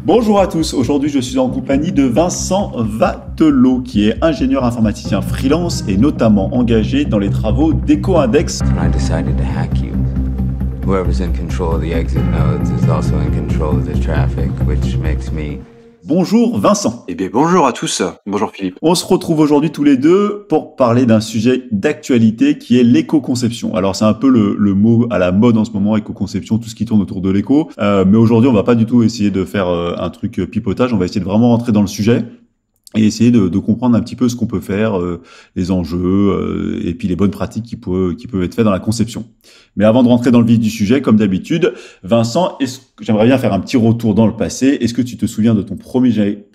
Bonjour à tous, aujourd'hui je suis en compagnie de Vincent Vatelot qui est ingénieur informaticien freelance et notamment engagé dans les travaux d'EcoIndex. When I decided to hack you, whoever's in control of the exit nodes is also in control of the traffic, which makes me... Bonjour Vincent. Eh bien, bonjour à tous. Bonjour Philippe. On se retrouve aujourd'hui tous les deux pour parler d'un sujet d'actualité qui est l'éco-conception. Alors c'est un peu le mot à la mode en ce moment, éco-conception, tout ce qui tourne autour de l'éco. Mais aujourd'hui on va pas du tout essayer de faire un truc pipotage, on va essayer de vraiment rentrer dans le sujet et essayer de comprendre un petit peu ce qu'on peut faire, les enjeux et puis les bonnes pratiques qui peuvent être faites dans la conception. Mais avant de rentrer dans le vif du sujet, comme d'habitude, Vincent, j'aimerais bien faire un petit retour dans le passé. Est-ce que tu te souviens de ton projet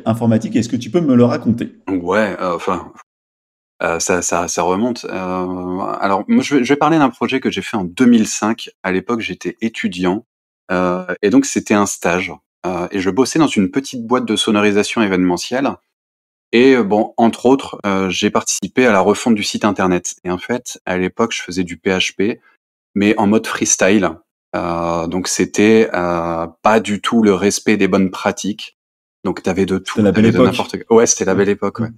informatique et est-ce que tu peux me le raconter? Ouais, ça remonte. Alors, moi, je vais parler d'un projet que j'ai fait en 2005. À l'époque, j'étais étudiant et donc c'était un stage. Et je bossais dans une petite boîte de sonorisation événementielle. Et bon, entre autres, j'ai participé à la refonte du site internet. Et en fait, à l'époque, je faisais du PHP, mais en mode freestyle. Donc c'était pas du tout le respect des bonnes pratiques. Donc t'avais de tout, C'était la belle t'avais de époque. n'importe quoi. Ouais, c'était la belle époque, ouais.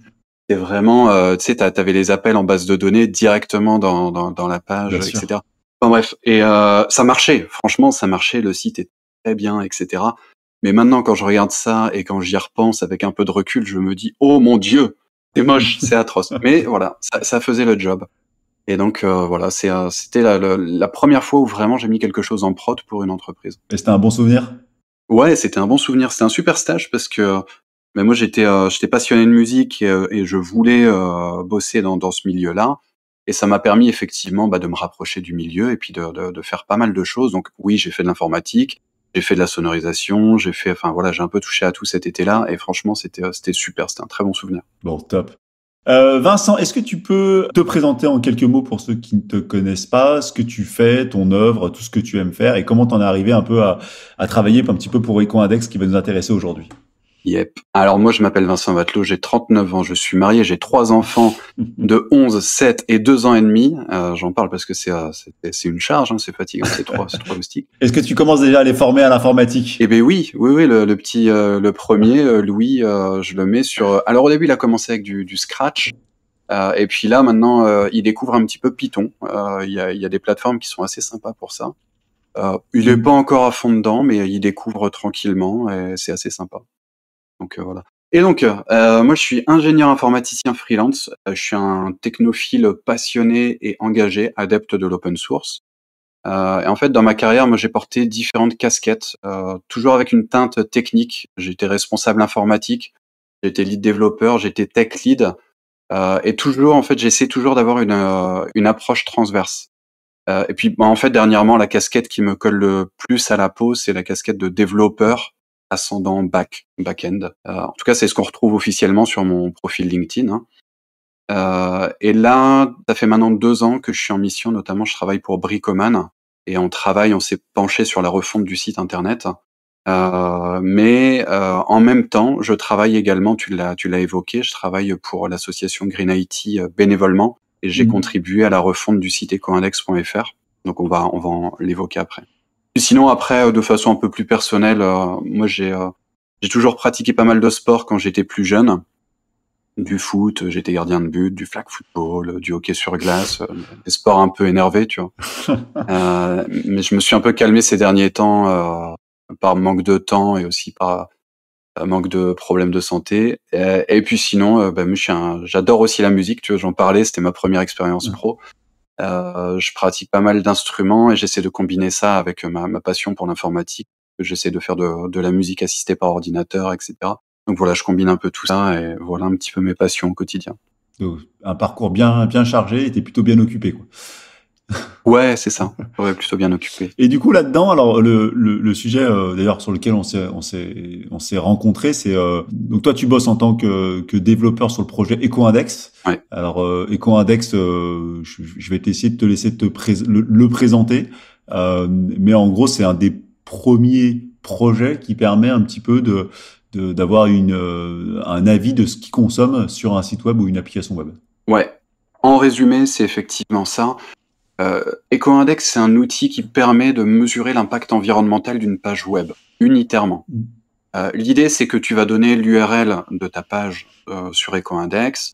C'était vraiment, tu sais, t'avais les appels en base de données directement dans la page, Bien sûr. etc. Enfin bref, et ça marchait. Franchement, ça marchait. Le site était très bien, etc. Mais maintenant, quand je regarde ça et quand j'y repense avec un peu de recul, je me dis, oh mon Dieu, c'est moche, c'est atroce. Mais voilà, ça faisait le job. Et donc voilà, c'était la première fois où vraiment j'ai mis quelque chose en prod pour une entreprise. Et c'était un bon souvenir? Ouais, c'était un bon souvenir. C'était un super stage parce que mais moi j'étais passionné de musique et je voulais bosser dans ce milieu-là. Et ça m'a permis effectivement de me rapprocher du milieu et puis de faire pas mal de choses. Donc oui, j'ai fait de l'informatique, j'ai fait de la sonorisation, enfin voilà, j'ai un peu touché à tout cet été-là. Et franchement, c'était super, c'était un très bon souvenir. Bon, top. Vincent, est-ce que tu peux te présenter en quelques mots pour ceux qui ne te connaissent pas, ce que tu fais, ton œuvre, tout ce que tu aimes faire et comment t'en es arrivé un peu à travailler un petit peu pour EcoIndex qui va nous intéresser aujourd'hui? Yep. Alors moi, je m'appelle Vincent Vatelot, j'ai 39 ans, je suis marié, j'ai 3 enfants de 11, 7 et 2 ans et demi. J'en parle parce que c'est une charge, hein, c'est fatigant, c'est trois moustiques. Est-ce que tu commences déjà à les former à l'informatique? Eh ben oui, le petit, le premier, Louis, je le mets sur. Alors au début, il a commencé avec du Scratch, et puis là maintenant, il découvre un petit peu Python. Il y a des plateformes qui sont assez sympas pour ça. Il est pas encore à fond dedans, mais il découvre tranquillement et c'est assez sympa. Donc voilà. Et donc, moi, je suis ingénieur informaticien freelance. Je suis un technophile passionné et engagé, adepte de l'open source. Et en fait, dans ma carrière, moi, j'ai porté différentes casquettes, toujours avec une teinte technique. J'étais responsable informatique, j'étais lead développeur, j'étais tech lead, et toujours, en fait, j'essaie toujours d'avoir une approche transverse. Et puis, en fait, dernièrement, la casquette qui me colle le plus à la peau, c'est la casquette de développeur ascendant back-end. En tout cas, c'est ce qu'on retrouve officiellement sur mon profil LinkedIn, hein. Et là, ça fait maintenant 2 ans que je suis en mission, notamment je travaille pour Bricoman, et on s'est penché sur la refonte du site internet. Mais en même temps, je travaille également, tu l'as évoqué, je travaille pour l'association Green IT bénévolement, et j'ai contribué à la refonte du site ecoindex.fr. Donc on va l'évoquer après. Et sinon après, de façon un peu plus personnelle, moi j'ai toujours pratiqué pas mal de sport quand j'étais plus jeune. Du foot, j'étais gardien de but, du flag football, du hockey sur glace, des sports un peu énervés, tu vois. Mais je me suis un peu calmé ces derniers temps par manque de temps et aussi par manque de problèmes de santé. Et puis sinon, moi j'adore aussi la musique, tu vois, j'en parlais, c'était ma première expérience pro. Je pratique pas mal d'instruments et j'essaie de combiner ça avec ma passion pour l'informatique. J'essaie de faire de la musique assistée par ordinateur, etc. Donc voilà, je combine un peu tout ça et voilà un petit peu mes passions au quotidien. Donc, un parcours bien chargé et t'es plutôt bien occupé, quoi. Ouais, c'est ça. Ouais, plutôt bien occupé. Et du coup là-dedans, alors le sujet d'ailleurs sur lequel on s'est rencontrés, c'est donc toi tu bosses en tant que développeur sur le projet EcoIndex. Ouais. Alors EcoIndex, je vais essayer de te laisser le présenter, mais en gros c'est un des premiers projets qui permet un petit peu d'avoir un avis de ce qu'ils consomment sur un site web ou une application web. Ouais. En résumé, c'est effectivement ça. EcoIndex, c'est un outil qui permet de mesurer l'impact environnemental d'une page web, unitairement. L'idée, c'est que tu vas donner l'URL de ta page sur EcoIndex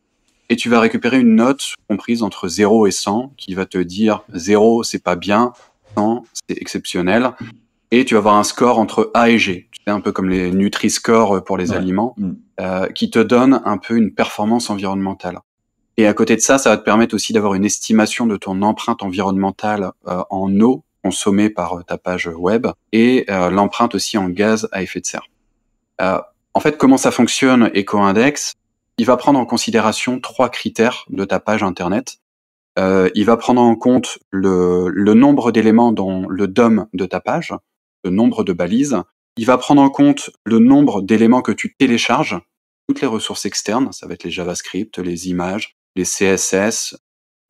et tu vas récupérer une note comprise entre 0 et 100 qui va te dire 0, c'est pas bien, 100, c'est exceptionnel. Et tu vas avoir un score entre A et G. Tu sais, un peu comme les Nutri-Score pour les aliments, qui te donne un peu une performance environnementale. Et à côté de ça, ça va te permettre aussi d'avoir une estimation de ton empreinte environnementale en eau consommée par ta page web et l'empreinte aussi en gaz à effet de serre. En fait, comment ça fonctionne EcoIndex? Il va prendre en considération 3 critères de ta page internet. Il va prendre en compte le nombre d'éléments dans le DOM de ta page, le nombre de balises. Il va prendre en compte le nombre d'éléments que tu télécharges, toutes les ressources externes, ça va être les JavaScript, les images, les CSS.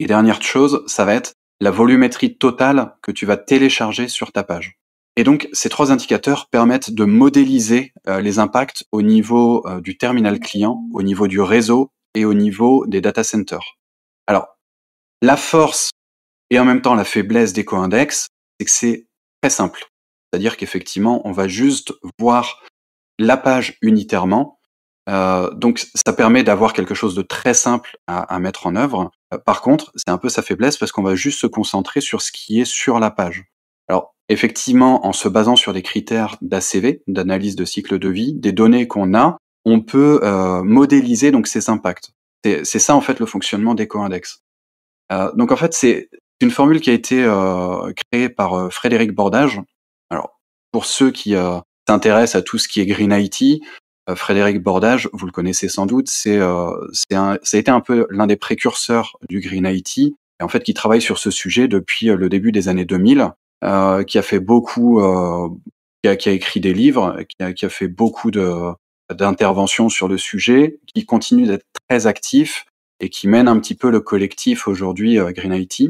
Et dernière chose, ça va être la volumétrie totale que tu vas télécharger sur ta page. Et donc, ces 3 indicateurs permettent de modéliser les impacts au niveau du terminal client, au niveau du réseau et au niveau des data centers. Alors, la force et en même temps la faiblesse d'EcoIndex, c'est que c'est très simple. C'est-à-dire qu'effectivement, on va juste voir la page unitairement. Donc, ça permet d'avoir quelque chose de très simple à mettre en œuvre. Par contre, c'est un peu sa faiblesse parce qu'on va juste se concentrer sur ce qui est sur la page. Alors, effectivement, en se basant sur des critères d'ACV, d'analyse de cycle de vie, des données qu'on a, on peut modéliser donc ces impacts. C'est ça en fait le fonctionnement d'EcoIndex. Donc en fait, c'est une formule qui a été créée par Frédéric Bordage. Alors, pour ceux qui s'intéressent à tout ce qui est Green IT, Frédéric Bordage, vous le connaissez sans doute, ça a été un peu l'un des précurseurs du Green IT, et en fait qui travaille sur ce sujet depuis le début des années 2000, qui a fait beaucoup, qui a écrit des livres, qui a fait beaucoup d'interventions sur le sujet, qui continue d'être très actif et qui mène un petit peu le collectif aujourd'hui Green IT.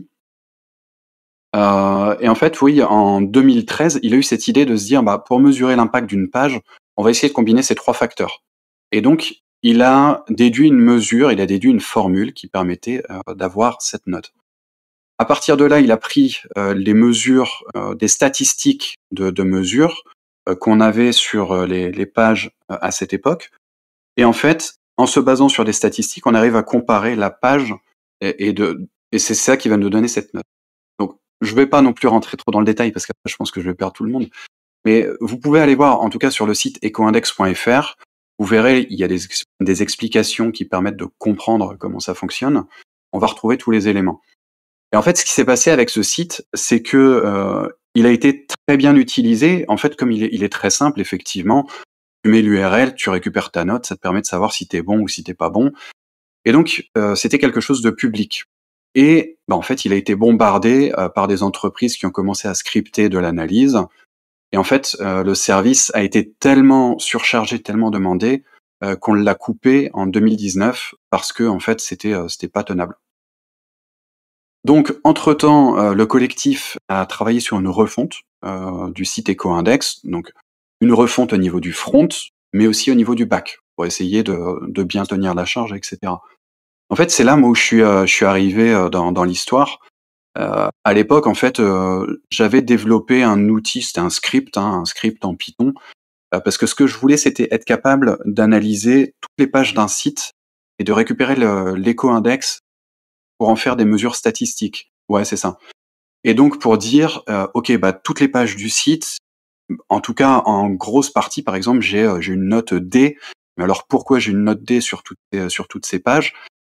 Et en fait, oui, en 2013, il a eu cette idée de se dire, pour mesurer l'impact d'une page, on va essayer de combiner ces 3 facteurs. Et donc, il a déduit une formule qui permettait d'avoir cette note. À partir de là, il a pris les mesures, des statistiques de mesures qu'on avait sur les pages à cette époque. Et en fait, en se basant sur des statistiques, on arrive à comparer la page et c'est ça qui va nous donner cette note. Donc, je vais pas non plus rentrer trop dans le détail parce qu'après, je pense que je vais perdre tout le monde. Mais vous pouvez aller voir, en tout cas sur le site ecoindex.fr, vous verrez, il y a des explications qui permettent de comprendre comment ça fonctionne. On va retrouver tous les éléments. Et en fait, ce qui s'est passé avec ce site, c'est que il a été très bien utilisé. En fait, comme il est très simple, effectivement, tu mets l'URL, tu récupères ta note, ça te permet de savoir si t'es bon ou si t'es pas bon. Et donc, c'était quelque chose de public. Et en fait, il a été bombardé par des entreprises qui ont commencé à scripter de l'analyse. Et en fait, le service a été tellement surchargé, tellement demandé, qu'on l'a coupé en 2019 parce que en fait, c'était pas tenable. Donc, entre-temps, le collectif a travaillé sur une refonte du site EcoIndex, donc une refonte au niveau du front, mais aussi au niveau du back, pour essayer de bien tenir la charge, etc. En fait, c'est là moi où je suis arrivé dans l'histoire. À l'époque, en fait, j'avais développé un outil, c'était un script en Python, parce que ce que je voulais, c'était être capable d'analyser toutes les pages d'un site et de récupérer l'EcoIndex pour en faire des mesures statistiques. Ouais, c'est ça. Et donc pour dire, ok, toutes les pages du site, en tout cas en grosse partie, par exemple, j'ai une note D. Mais alors pourquoi j'ai une note D sur toutes ces pages?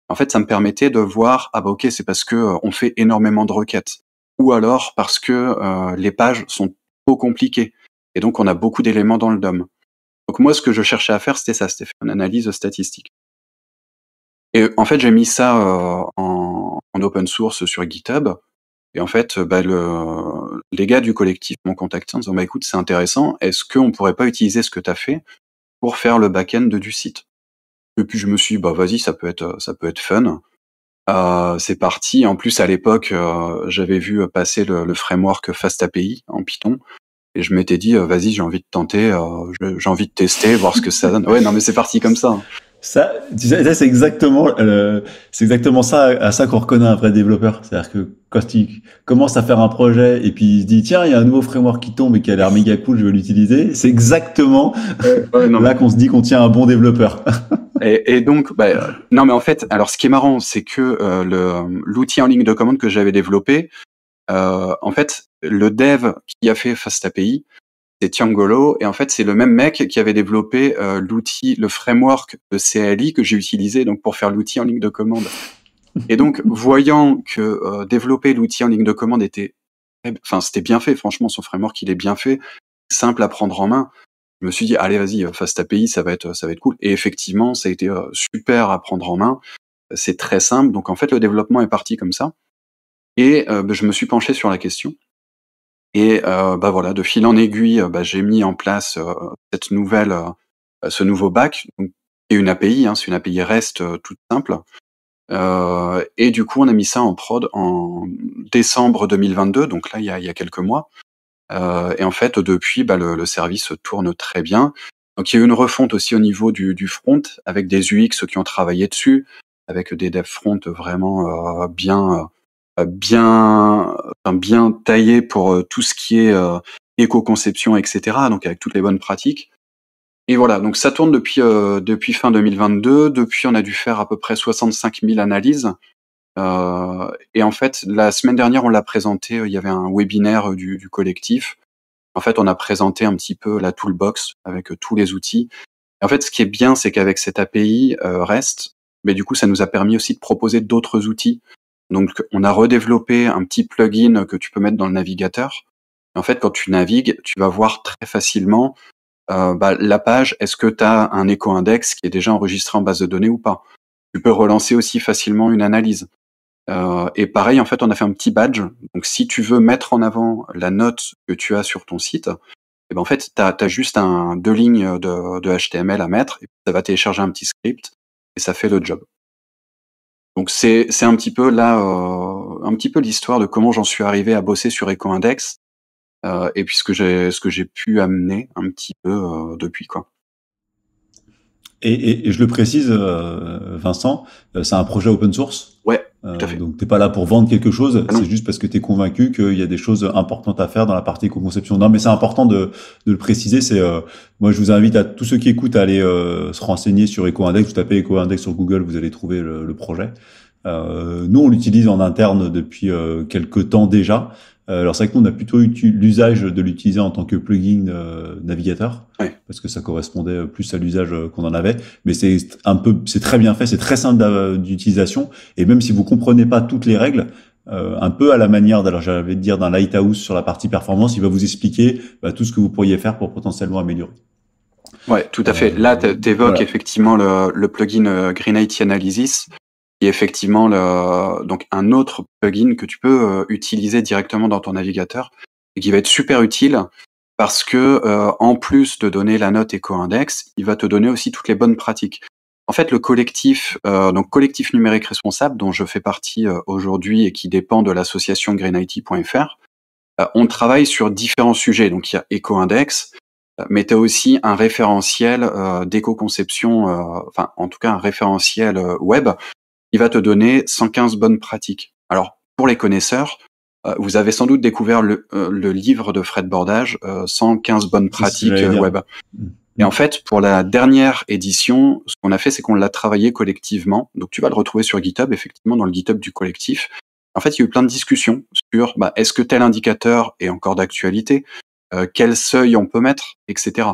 En fait, ça me permettait de voir, ok, c'est parce que on fait énormément de requêtes, ou alors parce que les pages sont trop compliquées, et donc on a beaucoup d'éléments dans le DOM. Donc moi, ce que je cherchais à faire, c'était ça, c'était faire une analyse statistique. Et en fait, j'ai mis ça en open source sur GitHub. Et en fait, les gars du collectif m'ont contacté en disant, écoute, c'est intéressant, est-ce qu'on pourrait pas utiliser ce que tu as fait pour faire le back-end du site? Et puis je me suis dit, vas-y, ça peut être fun. C'est parti. En plus, à l'époque, j'avais vu passer le framework FastAPI en Python. Et je m'étais dit, vas-y, j'ai envie de tenter, j'ai envie de tester, voir ce que ça donne. Ouais, non, mais c'est parti comme ça. Ça, tu sais, ça, c'est exactement ça, à ça qu'on reconnaît un vrai développeur. C'est-à-dire que quand il commence à faire un projet et puis il se dit, tiens, il y a un nouveau framework qui tombe et qui a l'air méga cool, je vais l'utiliser. C'est exactement Non, là qu'on se dit qu'on tient un bon développeur. et donc, non, mais en fait, alors ce qui est marrant, c'est que l'outil en ligne de commande que j'avais développé, en fait, le dev qui a fait FastAPI, c'est Tiangolo, et en fait, c'est le même mec qui avait développé l'outil, le framework de CLI que j'ai utilisé donc pour faire l'outil en ligne de commande. Et donc, voyant que développer l'outil en ligne de commande c'était bien fait. Franchement, son framework, il est bien fait, simple à prendre en main. Je me suis dit, allez, vas-y, FastAPI, ça va être cool. Et effectivement, ça a été super à prendre en main. C'est très simple. Donc, en fait, le développement est parti comme ça. Et je me suis penché sur la question. Et voilà, de fil en aiguille, j'ai mis en place ce nouveau back, donc, qui est une API, c'est une API REST toute simple. Et du coup, on a mis ça en prod en décembre 2022, donc là, il y a quelques mois. Et en fait, depuis, le service tourne très bien. Donc, il y a eu une refonte aussi au niveau du front, avec des UX qui ont travaillé dessus, avec des dev front vraiment bien taillés pour tout ce qui est éco-conception, etc. Donc, avec toutes les bonnes pratiques. Et voilà, donc ça tourne depuis fin 2022. Depuis, on a dû faire à peu près 65 000 analyses. Et en fait, la semaine dernière, on l'a présenté, il y avait un webinaire du collectif. En fait, on a présenté un petit peu la toolbox avec tous les outils. Et en fait, ce qui est bien, c'est qu'avec cette API REST, mais du coup, ça nous a permis aussi de proposer d'autres outils. Donc, on a redéveloppé un petit plugin que tu peux mettre dans le navigateur. Et en fait, quand tu navigues, tu vas voir très facilement la page, est-ce que tu as un éco-index qui est déjà enregistré en base de données ou pas. Tu peux relancer aussi facilement une analyse. Et pareil, en fait, on a fait un petit badge. Donc, si tu veux mettre en avant la note que tu as sur ton site, et en fait, t'as juste deux lignes de HTML à mettre, et ça va télécharger un petit script, et ça fait le job. Donc, c'est un petit peu là, un petit peu l'histoire de comment j'en suis arrivé à bosser sur EcoIndex, et puis ce que j'ai pu amener un petit peu depuis, quoi. Et je le précise, Vincent, c'est un projet open source. Ouais, tout à fait. Donc t'es pas là pour vendre quelque chose, Ah non. c'est juste parce que t'es convaincu qu'il y a des choses importantes à faire dans la partie éco-conception. Non, mais c'est important de le préciser. Moi je vous invite à tous ceux qui écoutent à aller se renseigner sur EcoIndex. Vous tapez EcoIndex sur Google, vous allez trouver le projet. Nous on l'utilise en interne depuis quelques temps déjà. Alors c'est vrai que nous on a plutôt eu l'usage de l'utiliser en tant que plugin navigateur, Ouais. parce que ça correspondait plus à l'usage qu'on en avait. Mais c'est très bien fait, c'est très simple d'utilisation. Et même si vous comprenez pas toutes les règles, un peu à la manière, j'allais dire d'un Lighthouse sur la partie performance, il va vous expliquer tout ce que vous pourriez faire pour potentiellement améliorer. Ouais, tout à fait. Là, t'évoques voilà. effectivement le plugin Green IT Analysis, qui est effectivement donc un autre plugin que tu peux utiliser directement dans ton navigateur et qui va être super utile parce que en plus de donner la note EcoIndex, il va te donner aussi toutes les bonnes pratiques. En fait, le collectif, donc collectif numérique responsable, dont je fais partie aujourd'hui et qui dépend de l'association greenIT.fr, on travaille sur différents sujets. Donc il y a EcoIndex, mais tu as aussi un référentiel d'éco-conception, enfin en tout cas un référentiel web. Il va te donner 115 bonnes pratiques. Alors, pour les connaisseurs, vous avez sans doute découvert le livre de Fred Bordage, 115 bonnes pratiques web. Et en fait, pour la dernière édition, ce qu'on a fait, c'est qu'on l'a travaillé collectivement. Donc, tu vas le retrouver sur GitHub, effectivement, dans le GitHub du collectif. En fait, il y a eu plein de discussions sur est-ce que tel indicateur est encore d'actualité, quel seuil on peut mettre, etc.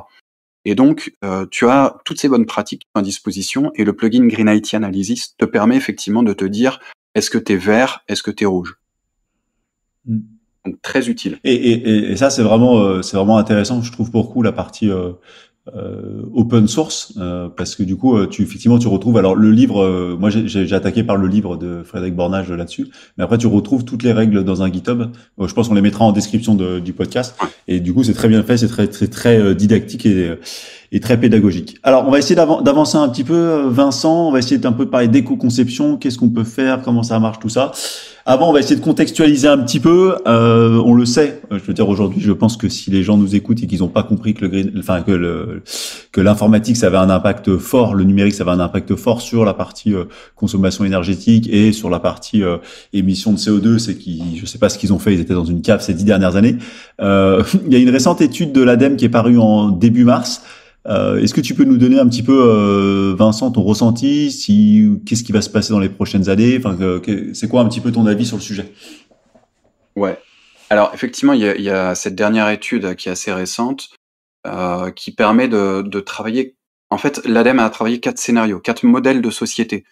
Et donc, tu as toutes ces bonnes pratiques à disposition et le plugin Green IT Analysis te permet effectivement de te dire est-ce que tu es vert, est-ce que tu es rouge. Donc, très utile. Et ça, c'est vraiment intéressant, je trouve, pour le coup, la partie open source, parce que du coup, effectivement, tu retrouves, alors le livre, moi j'ai attaqué par le livre de Frédéric Bornage là-dessus, mais après tu retrouves toutes les règles dans un GitHub. Je pense qu'on les mettra en description du podcast. Et du coup, c'est très bien fait, c'est très didactique et très pédagogique. Alors, on va essayer d'avancer un petit peu, Vincent. On va essayer d'un peu parler d'éco-conception. Qu'est-ce qu'on peut faire? Comment ça marche, tout ça? Avant, on va essayer de contextualiser un petit peu. On le sait. Je veux dire, aujourd'hui, je pense que si les gens nous écoutent et qu'ils n'ont pas compris que que l'informatique, ça avait un impact fort, le numérique, ça avait un impact fort sur la partie consommation énergétique et sur la partie émission de CO2. Je sais pas ce qu'ils ont fait, ils étaient dans une cave ces 10 dernières années. Il y a une récente étude de l'ADEME qui est parue en début mars. Est-ce que tu peux nous donner un petit peu, Vincent, ton ressenti, qu'est-ce qui va se passer dans les prochaines années, enfin, c'est quoi un petit peu ton avis sur le sujet? Ouais. Alors effectivement, il y a cette dernière étude qui est assez récente, qui permet de travailler. En fait, l'ADEME a travaillé 4 scénarios, 4 modèles de société.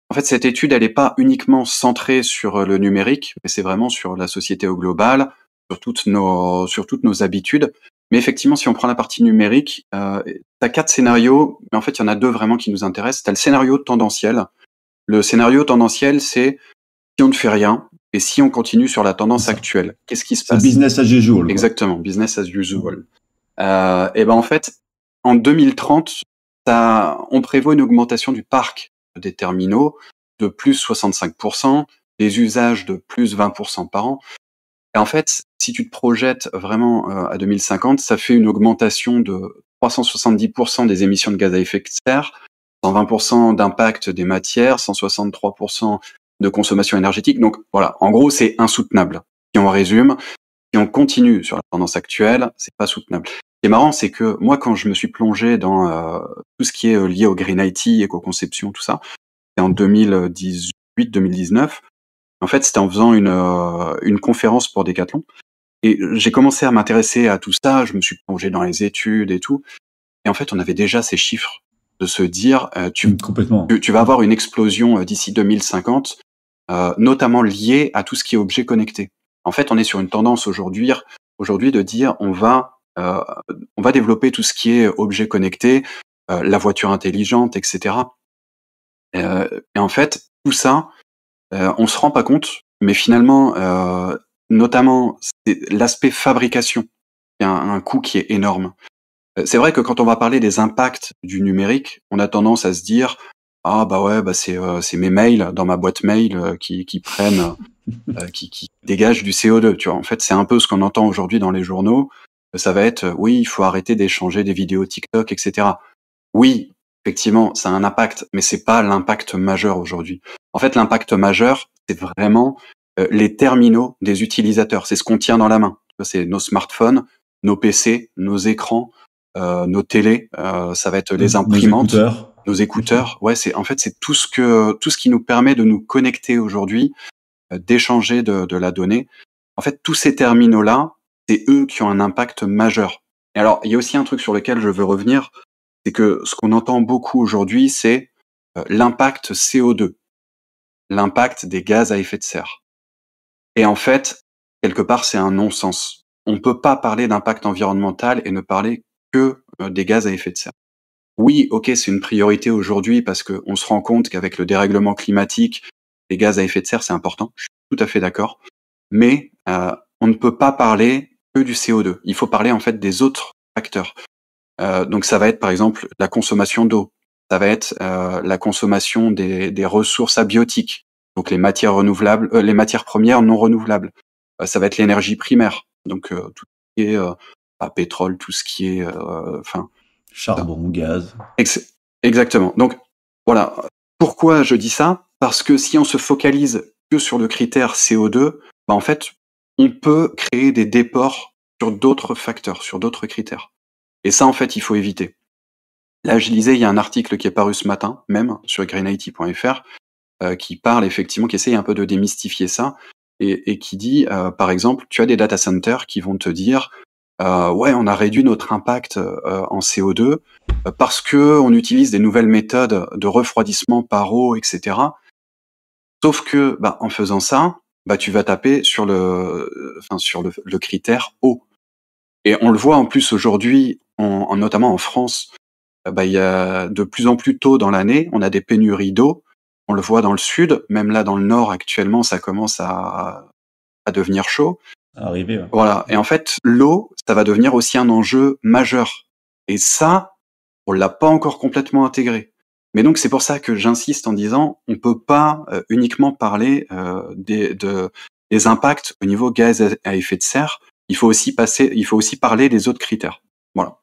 En fait, cette étude, elle est pas uniquement centrée sur le numérique, mais c'est vraiment sur la société au global, sur toutes nos habitudes. Mais effectivement, si on prend la partie numérique, tu as 4 scénarios, mais en fait, il y en a 2 vraiment qui nous intéressent. Tu as le scénario tendanciel. Le scénario tendanciel, c'est si on ne fait rien et si on continue sur la tendance actuelle, qu'est-ce qui se C'est passe? business as usual, quoi. Exactement, business as usual. Et ben en fait, en 2030, on prévoit une augmentation du parc des terminaux de plus 65%, des usages de plus 20% par an. Et en fait, si tu te projettes vraiment à 2050, ça fait une augmentation de 370% des émissions de gaz à effet de serre, 120% d'impact des matières, 163% de consommation énergétique. Donc voilà, en gros, c'est insoutenable. Si on résume, si on continue sur la tendance actuelle, c'est pas soutenable. Ce qui est marrant, c'est que moi, quand je me suis plongé dans tout ce qui est lié au Green IT, éco-conception, tout ça, c'était en 2018-2019. En fait, c'était en faisant une conférence pour Decathlon. Et j'ai commencé à m'intéresser à tout ça, je me suis plongé dans les études et tout. Et en fait, on avait déjà ces chiffres de se dire, Complètement. tu vas avoir une explosion d'ici 2050, notamment liée à tout ce qui est objet connecté. En fait, on est sur une tendance aujourd'hui de dire on va développer tout ce qui est objet connecté, la voiture intelligente, etc. Et en fait, tout ça, on se rend pas compte, mais finalement, notamment c'est l'aspect fabrication, il y a un coût qui est énorme. C'est vrai que quand on va parler des impacts du numérique, on a tendance à se dire ah bah ouais bah c'est mes mails dans ma boîte mail qui prennent qui dégagent du CO2, tu vois. En fait, c'est un peu ce qu'on entend aujourd'hui dans les journaux. Ça va être oui, il faut arrêter d'échanger des vidéos TikTok, etc. Oui, effectivement, ça a un impact, mais c'est pas l'impact majeur aujourd'hui. En fait, l'impact majeur, c'est vraiment les terminaux des utilisateurs. C'est ce qu'on tient dans la main. C'est nos smartphones, nos PC, nos écrans, nos télés. Ça va être les imprimantes, nos écouteurs. Ouais, c'est tout ce qui nous permet de nous connecter aujourd'hui, d'échanger de la donnée. En fait, tous ces terminaux-là, c'est eux qui ont un impact majeur. Et alors, il y a aussi un truc sur lequel je veux revenir, c'est que ce qu'on entend beaucoup aujourd'hui, c'est l'impact CO2, l'impact des gaz à effet de serre. Et en fait, quelque part, c'est un non-sens. On ne peut pas parler d'impact environnemental et ne parler que des gaz à effet de serre. Oui, ok, c'est une priorité aujourd'hui parce qu'on se rend compte qu'avec le dérèglement climatique, les gaz à effet de serre, c'est important. Je suis tout à fait d'accord. Mais on ne peut pas parler que du CO2. Il faut parler en fait des autres facteurs. Donc ça va être par exemple la consommation d'eau, ça va être la consommation des ressources abiotiques, donc les matières renouvelables, les matières premières non renouvelables. Ça va être l'énergie primaire, donc tout ce qui est pétrole, tout ce qui est charbon, gaz. Exactement. Donc voilà. Pourquoi je dis ça? Parce que si on se focalise que sur le critère CO2, bah en fait, on peut créer des déports sur d'autres facteurs, sur d'autres critères. Et ça, en fait, il faut éviter. Là, je lisais, il y a un article qui est paru ce matin, même, sur greenIT.fr, qui parle effectivement, qui essaye un peu de démystifier ça, et qui dit, par exemple, tu as des data centers qui vont te dire, ouais, on a réduit notre impact en CO2 parce que on utilise des nouvelles méthodes de refroidissement par eau, etc. Sauf que, bah, en faisant ça, bah, tu vas taper sur le critère eau. Et on le voit en plus aujourd'hui, notamment en France, bah, il y a de plus en plus tôt dans l'année, on a des pénuries d'eau. On le voit dans le sud, même là dans le nord actuellement, ça commence à devenir chaud. Arriver. Ouais. Voilà. Et en fait, l'eau, ça va devenir aussi un enjeu majeur. Et ça, on l'a pas encore complètement intégré. Mais donc c'est pour ça que j'insiste en disant, on peut pas uniquement parler des impacts au niveau gaz à effet de serre. Il faut aussi parler des autres critères. Voilà.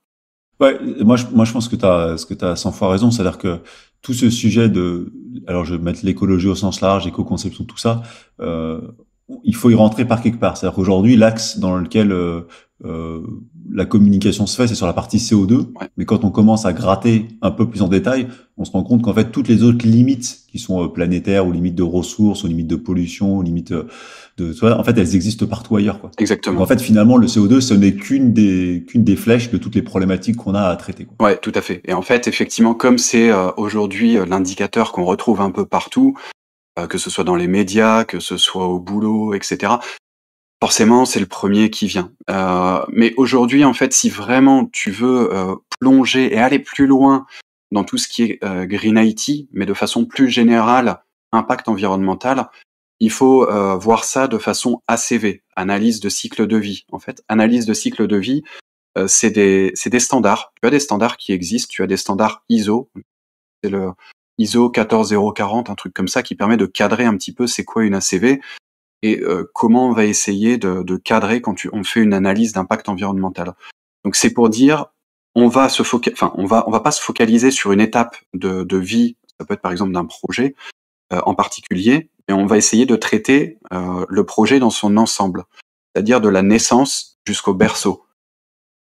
Ouais, moi je pense que t'as 100 fois raison, c'est-à-dire que tout ce sujet de, alors je vais mettre l'écologie au sens large, éco-conception, tout ça, euh, il faut y rentrer par quelque part. C'est-à-dire qu'aujourd'hui, l'axe dans lequel euh, la communication se fait, c'est sur la partie CO2. Ouais, Mais quand on commence à gratter un peu plus en détail, on se rend compte qu'en fait toutes les autres limites qui sont planétaires, ou limites de ressources, ou limites de pollution, ou limites de, tu vois, en fait elles existent partout ailleurs, quoi. Donc en exactement. fait, finalement, le CO2, ce n'est qu'une des flèches de toutes les problématiques qu'on a à traiter, quoi. Ouais, tout à fait. Et en fait, effectivement, comme c'est aujourd'hui l'indicateur qu'on retrouve un peu partout, que ce soit dans les médias, que ce soit au boulot, etc. Forcément, c'est le premier qui vient. Mais aujourd'hui, en fait, si vraiment tu veux plonger et aller plus loin dans tout ce qui est Green IT, mais de façon plus générale, impact environnemental, il faut voir ça de façon ACV, analyse de cycle de vie. En fait, analyse de cycle de vie, c'est des standards. Tu as des standards qui existent, tu as des standards ISO, c'est le ISO 14040, un truc comme ça qui permet de cadrer un petit peu c'est quoi une ACV et comment on va essayer de cadrer quand on fait une analyse d'impact environnemental. Donc c'est pour dire on va on va pas se focaliser sur une étape de vie, ça peut être par exemple d'un projet en particulier, mais on va essayer de traiter le projet dans son ensemble, c'est-à-dire de la naissance jusqu'au berceau.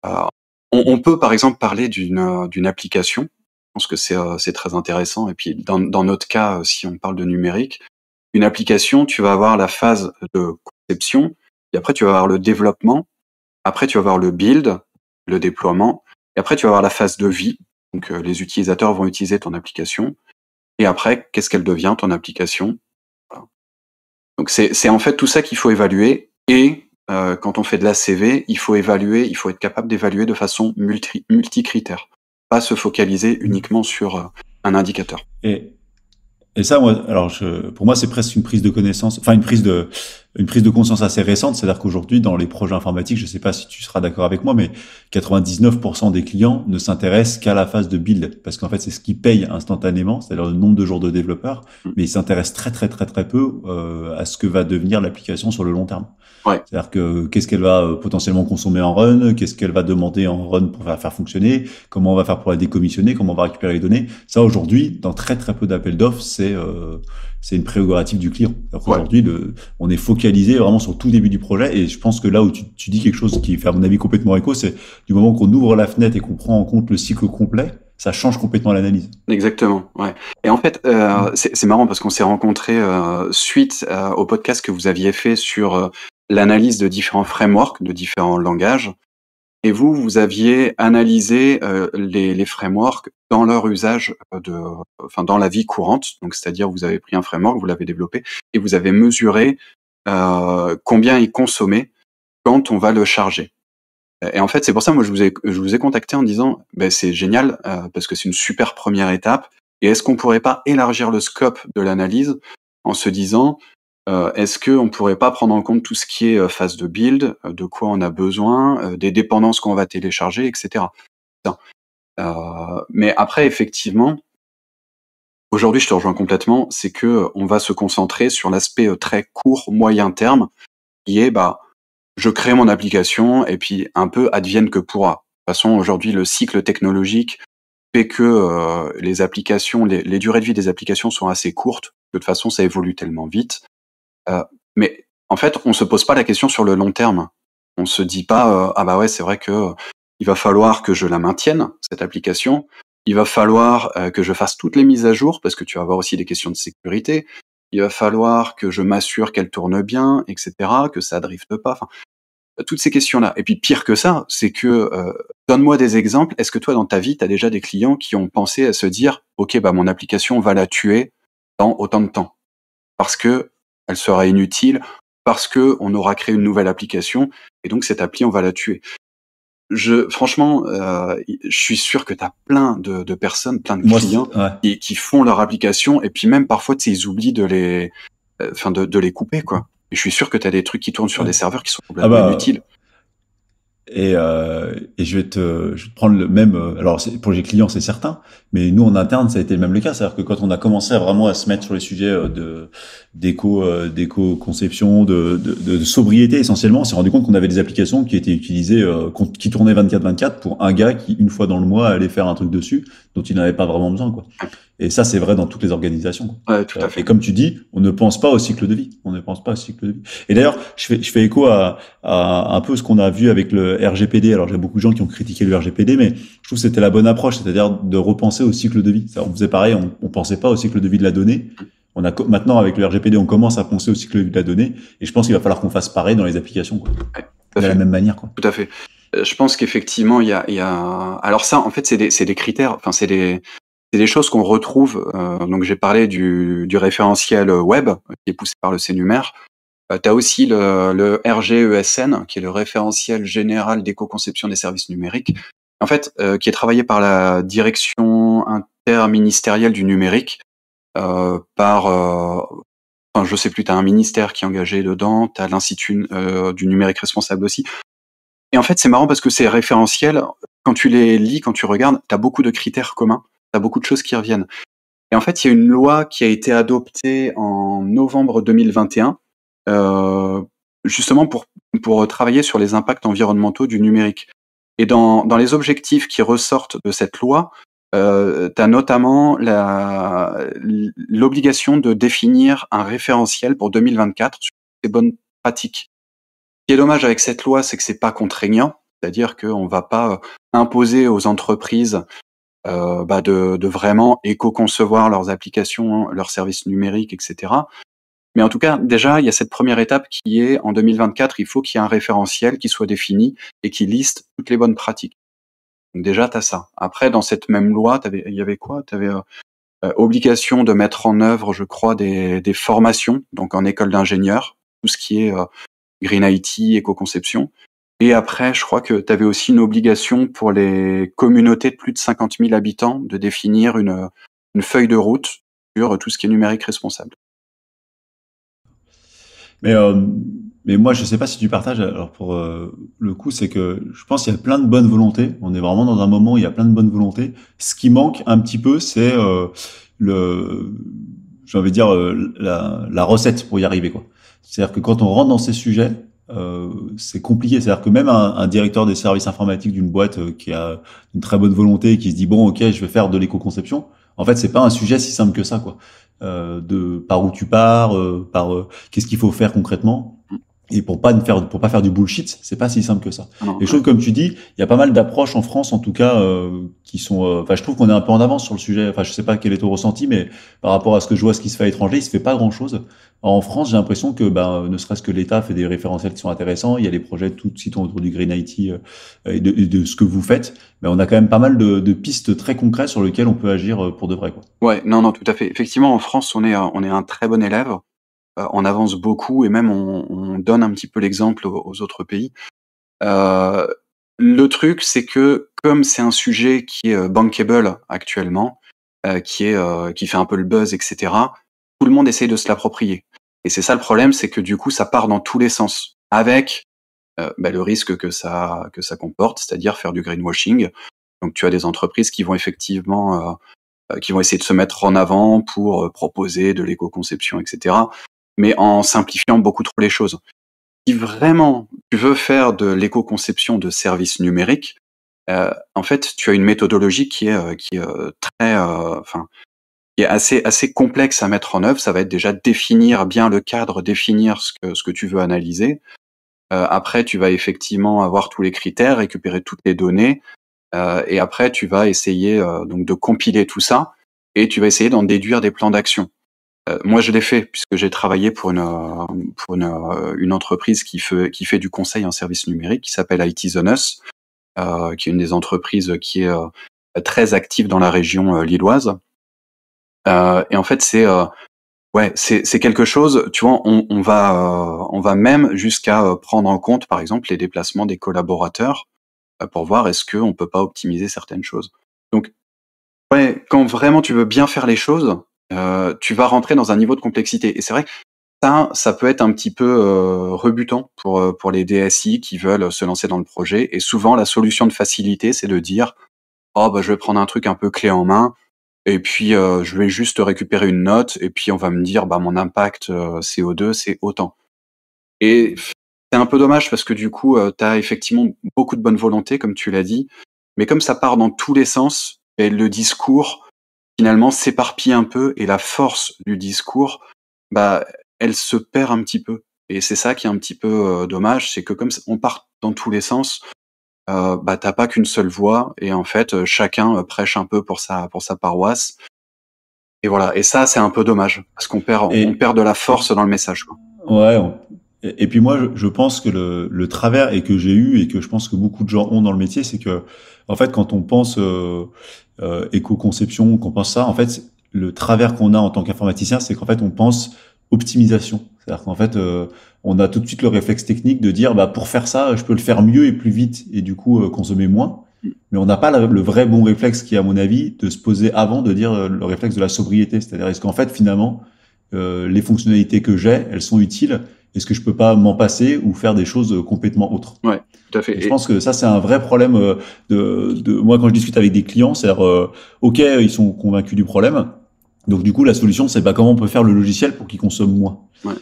Euh, on peut par exemple parler d'une application. Je pense que c'est très intéressant. Et puis dans notre cas, si on parle de numérique, une application, tu vas avoir la phase de conception, et après tu vas avoir le développement, après tu vas avoir le build, le déploiement, et après tu vas avoir la phase de vie. Donc les utilisateurs vont utiliser ton application, et après qu'est-ce qu'elle devient ton application. Voilà. Donc c'est en fait tout ça qu'il faut évaluer. Et quand on fait de l'ACV, il faut être capable d'évaluer de façon multicritère, pas se focaliser uniquement sur un indicateur. Et, et ça, moi, alors pour moi, c'est presque une prise de connaissance, enfin une prise de conscience assez récente. C'est-à-dire qu'aujourd'hui, dans les projets informatiques, je ne sais pas si tu seras d'accord avec moi, mais 99% des clients ne s'intéressent qu'à la phase de build, parce qu'en fait, c'est ce qui paye instantanément, c'est-à-dire le nombre de jours de développeurs, mais ils s'intéressent très peu à ce que va devenir l'application sur le long terme. Ouais, C'est-à-dire que qu'est-ce qu'elle va potentiellement consommer en run, qu'est-ce qu'elle va demander en run pour la faire fonctionner, comment on va faire pour la décommissionner, comment on va récupérer les données. Ça aujourd'hui, dans très peu d'appels d'offres, c'est une prérogative du client. Alors ouais. qu'aujourd'hui, on est focalisé vraiment sur tout début du projet, et je pense que là où tu dis quelque chose qui fait à mon avis complètement écho, c'est du moment qu'on ouvre la fenêtre et qu'on prend en compte le cycle complet, ça change complètement l'analyse. Exactement, ouais. Et en fait, c'est marrant parce qu'on s'est rencontrés suite au podcast que vous aviez fait sur l'analyse de différents frameworks, de différents langages. Et vous aviez analysé les frameworks dans leur usage dans la vie courante. Donc, c'est-à-dire, vous avez pris un framework, vous l'avez développé, et vous avez mesuré combien il consommait quand on va le charger. Et en fait, c'est pour ça, moi, je vous ai contacté en disant, ben, c'est génial, parce que c'est une super première étape. Et est-ce qu'on pourrait pas élargir le scope de l'analyse en se disant, est-ce qu'on pourrait pas prendre en compte tout ce qui est phase de build, de quoi on a besoin, des dépendances qu'on va télécharger, etc. Mais après, effectivement, aujourd'hui, je te rejoins complètement, c'est que on va se concentrer sur l'aspect très court, moyen terme, qui est, bah, je crée mon application et puis un peu advienne que pourra. De toute façon, aujourd'hui, le cycle technologique fait que les applications, les durées de vie des applications sont assez courtes. De toute façon, ça évolue tellement vite. Mais en fait, on se pose pas la question sur le long terme. On se dit pas ah bah ouais, c'est vrai que il va falloir que je la maintienne cette application. Il va falloir que je fasse toutes les mises à jour parce que tu vas avoir aussi des questions de sécurité. Il va falloir que je m'assure qu'elle tourne bien, etc., que ça drifte pas. Enfin, toutes ces questions-là. Et puis pire que ça, c'est que donne-moi des exemples. Est-ce que toi, dans ta vie, tu as déjà des clients qui ont pensé à se dire, ok, bah mon application, on va la tuer dans autant de temps parce que elle sera inutile, parce que on aura créé une nouvelle application et donc cette appli, on va la tuer. Franchement, je suis sûr que tu as plein de personnes, plein de Moi, clients ouais. qui font leur application et puis même parfois, tu sais, ils oublient de les, de les couper, quoi. Et je suis sûr que tu as des trucs qui tournent sur Ouais. des serveurs qui sont Ah complètement bah, inutiles. Et je vais te prendre le même. Alors pour les clients, c'est certain, mais nous en interne, ça a été le même le cas. C'est-à-dire que quand on a commencé à vraiment à se mettre sur les sujets d'éco-conception, de sobriété essentiellement, on s'est rendu compte qu'on avait des applications qui étaient utilisées, qui tournaient 24/24 pour un gars qui une fois dans le mois allait faire un truc dessus dont il n'avait pas vraiment besoin, quoi. Et ça, c'est vrai dans toutes les organisations, quoi. Ouais, tout à fait. Et comme tu dis, on ne pense pas au cycle de vie. On ne pense pas au cycle de vie. Et d'ailleurs, je fais écho à un peu ce qu'on a vu avec le RGPD. Alors, j'ai beaucoup de gens qui ont critiqué le RGPD, mais je trouve que c'était la bonne approche, c'est-à-dire de repenser au cycle de vie. Ça, on faisait pareil, on pensait pas au cycle de vie de la donnée. Maintenant, avec le RGPD, on commence à penser au cycle de vie de la donnée, et je pense qu'il va falloir qu'on fasse pareil dans les applications, quoi. Ouais, De la même manière, quoi. tout à fait. Je pense qu'effectivement, il y a... Alors ça, en fait, c'est des critères, enfin, c'est des choses qu'on retrouve. Donc, j'ai parlé du référentiel web, qui est poussé par le CNUMER. Tu as aussi le RGESN, qui est le référentiel général d'éco-conception des services numériques, en fait, qui est travaillé par la direction interministérielle du numérique, enfin, je sais plus, tu as un ministère qui est engagé dedans, tu as l'Institut du numérique responsable aussi. Et en fait, c'est marrant parce que ces référentiels, quand tu les lis, quand tu regardes, tu as beaucoup de critères communs, tu as beaucoup de choses qui reviennent. Et en fait, il y a une loi qui a été adoptée en novembre 2021, justement pour travailler sur les impacts environnementaux du numérique. Et dans les objectifs qui ressortent de cette loi, tu as notamment l'obligation de définir un référentiel pour 2024 sur ces bonnes pratiques. Ce qui est dommage avec cette loi, c'est que c'est pas contraignant, c'est-à-dire qu'on va pas imposer aux entreprises de vraiment éco-concevoir leurs applications, hein, leurs services numériques, etc. Mais en tout cas, déjà, il y a cette première étape qui est, en 2024, il faut qu'il y ait un référentiel qui soit défini et qui liste toutes les bonnes pratiques. Donc déjà, tu as ça. Après, dans cette même loi, il y avait quoi? Tu avais obligation de mettre en œuvre, je crois, des formations, donc en école d'ingénieur, tout ce qui est Green IT, éco-conception. Et après, je crois que tu avais aussi une obligation pour les communautés de plus de 50 000 habitants de définir une feuille de route sur tout ce qui est numérique responsable. Mais, euh, mais moi, je sais pas si tu partages. Alors pour le coup, c'est que je pense qu'il y a plein de bonnes volontés. On est vraiment dans un moment où il y a plein de bonnes volontés. Ce qui manque un petit peu, c'est le, j'ai envie de dire la recette pour y arriver, quoi. C'est-à-dire que quand on rentre dans ces sujets, c'est compliqué. C'est-à-dire que même un directeur des services informatiques d'une boîte qui a une très bonne volonté et qui se dit bon, ok, je vais faire de l'éco-conception. En fait, c'est pas un sujet si simple que ça, quoi. De par où tu pars, qu'est-ce qu'il faut faire concrètement. Et pour pas faire du bullshit, c'est pas si simple que ça. Non, Et je trouve, comme tu dis, il y a pas mal d'approches en France, en tout cas, qui sont. Enfin, je trouve qu'on est un peu en avance sur le sujet. Enfin, je sais pas quel est ton ressenti, mais par rapport à ce que je vois, ce qui se fait à l'étranger, il se fait pas grand-chose. En France, j'ai l'impression que, ne serait-ce que l'État fait des référentiels qui sont intéressants. Il y a des projets tout qui tournent autour du Green IT et de ce que vous faites. Mais on a quand même pas mal de pistes très concrètes sur lesquelles on peut agir pour de vrai, quoi. ouais, non, non, tout à fait. Effectivement, en France, on est un très bon élève. On avance beaucoup et même on donne un petit peu l'exemple aux autres pays. Le truc, c'est que comme c'est un sujet qui est bankable actuellement, qui fait un peu le buzz, etc., tout le monde essaye de se l'approprier. Et c'est ça le problème, c'est que du coup, ça part dans tous les sens, avec le risque que ça comporte, c'est-à-dire faire du greenwashing. Donc tu as des entreprises qui vont effectivement qui vont essayer de se mettre en avant pour proposer de l'éco-conception, etc., mais en simplifiant beaucoup trop les choses. Si vraiment tu veux faire de l'éco-conception de services numériques, en fait, tu as une méthodologie qui est très, qui est assez complexe à mettre en œuvre. Ça va être déjà définir bien le cadre, définir ce que tu veux analyser. Après, tu vas effectivement avoir tous les critères, récupérer toutes les données, et après, tu vas essayer donc de compiler tout ça, et tu vas essayer d'en déduire des plans d'action. Moi, je l'ai fait puisque j'ai travaillé pour une entreprise qui fait du conseil en services numériques, qui s'appelle IT Zone Us, qui est une des entreprises qui est très active dans la région lilloise. Et en fait, c'est quelque chose. Tu vois, on va même jusqu'à prendre en compte, par exemple, les déplacements des collaborateurs pour voir est-ce qu'on peut pas optimiser certaines choses. Donc, ouais, quand vraiment tu veux bien faire les choses, tu vas rentrer dans un niveau de complexité. Et c'est vrai que Ça peut être un petit peu rebutant pour les DSI qui veulent se lancer dans le projet. Et souvent, la solution de facilité, c'est de dire, oh bah je vais prendre un truc un peu clé en main, et puis je vais juste récupérer une note, et puis on va me dire, bah mon impact CO2, c'est autant. Et c'est un peu dommage parce que du coup, tu as effectivement beaucoup de bonne volonté, comme tu l'as dit, mais comme ça part dans tous les sens, et le discours finalement s'éparpille un peu, et la force du discours, bah, elle se perd un petit peu. Et c'est ça qui est un petit peu dommage, c'est que comme on part dans tous les sens, bah t'as pas qu'une seule voix, et en fait chacun prêche un peu pour sa paroisse. Et voilà. Et ça, c'est un peu dommage parce qu'on Et, perd de la force dans le message, quoi. ouais, et puis moi, je pense que le travers et que j'ai eu et que je pense que beaucoup de gens ont dans le métier, c'est que en fait, quand on pense éco-conception, qu'on pense ça, en fait, le travers qu'on a en tant qu'informaticien, c'est qu'en fait, on pense optimisation. C'est-à-dire qu'en fait, on a tout de suite le réflexe technique de dire, bah pour faire ça, je peux le faire mieux et plus vite et du coup consommer moins. Mais on n'a pas le vrai bon réflexe qui est, à mon avis, de se poser avant de dire le réflexe de la sobriété. C'est-à-dire, est-ce qu'en fait, finalement, les fonctionnalités que j'ai, elles sont utiles? Est-ce que je peux pas m'en passer ou faire des choses complètement autres? Ouais, tout à fait. Et je pense que ça, c'est un vrai problème moi, quand je discute avec des clients, c'est-à-dire, OK, ils sont convaincus du problème. Donc, du coup, la solution, c'est bah, comment on peut faire le logiciel pour qu'il consomme moins. Ouais.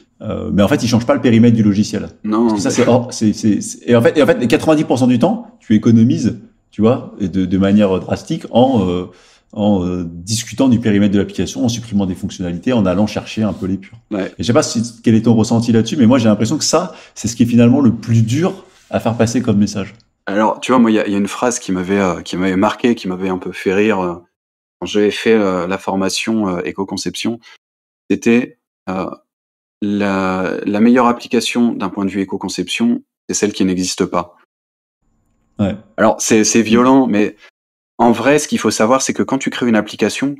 Mais en fait, ils changent pas le périmètre du logiciel. Non, Parce que ça, et en fait, 90% du temps, tu économises, tu vois, et de manière drastique en discutant du périmètre de l'application, en supprimant des fonctionnalités, en allant chercher un peu les purs. ouais. Et je sais pas quel est ton ressenti là-dessus, mais moi j'ai l'impression que ça, c'est ce qui est finalement le plus dur à faire passer comme message. Alors, tu vois, moi, il y a une phrase qui m'avait marqué, qui m'avait un peu fait rire quand j'avais fait la formation éco-conception. C'était la meilleure application d'un point de vue éco-conception, c'est celle qui n'existe pas. Ouais. Alors, c'est violent, mais en vrai, ce qu'il faut savoir, c'est que quand tu crées une application,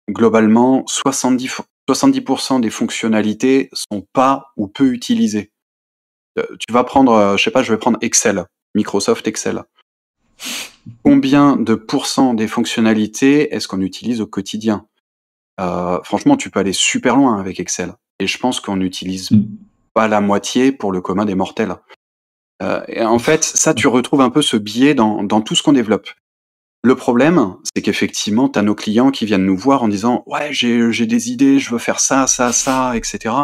globalement, 70% des fonctionnalités sont pas ou peu utilisées. Tu vas prendre, je sais pas, je vais prendre Excel, Microsoft Excel. Combien de pourcents des fonctionnalités est-ce qu'on utilise au quotidien? Franchement, tu peux aller super loin avec Excel. Et je pense qu'on n'utilise pas la moitié pour le commun des mortels. Et en fait, ça, tu retrouves un peu ce biais dans tout ce qu'on développe. Le problème, c'est qu'effectivement, tu as nos clients qui viennent nous voir en disant « Ouais, j'ai des idées, je veux faire ça, ça, ça, etc. »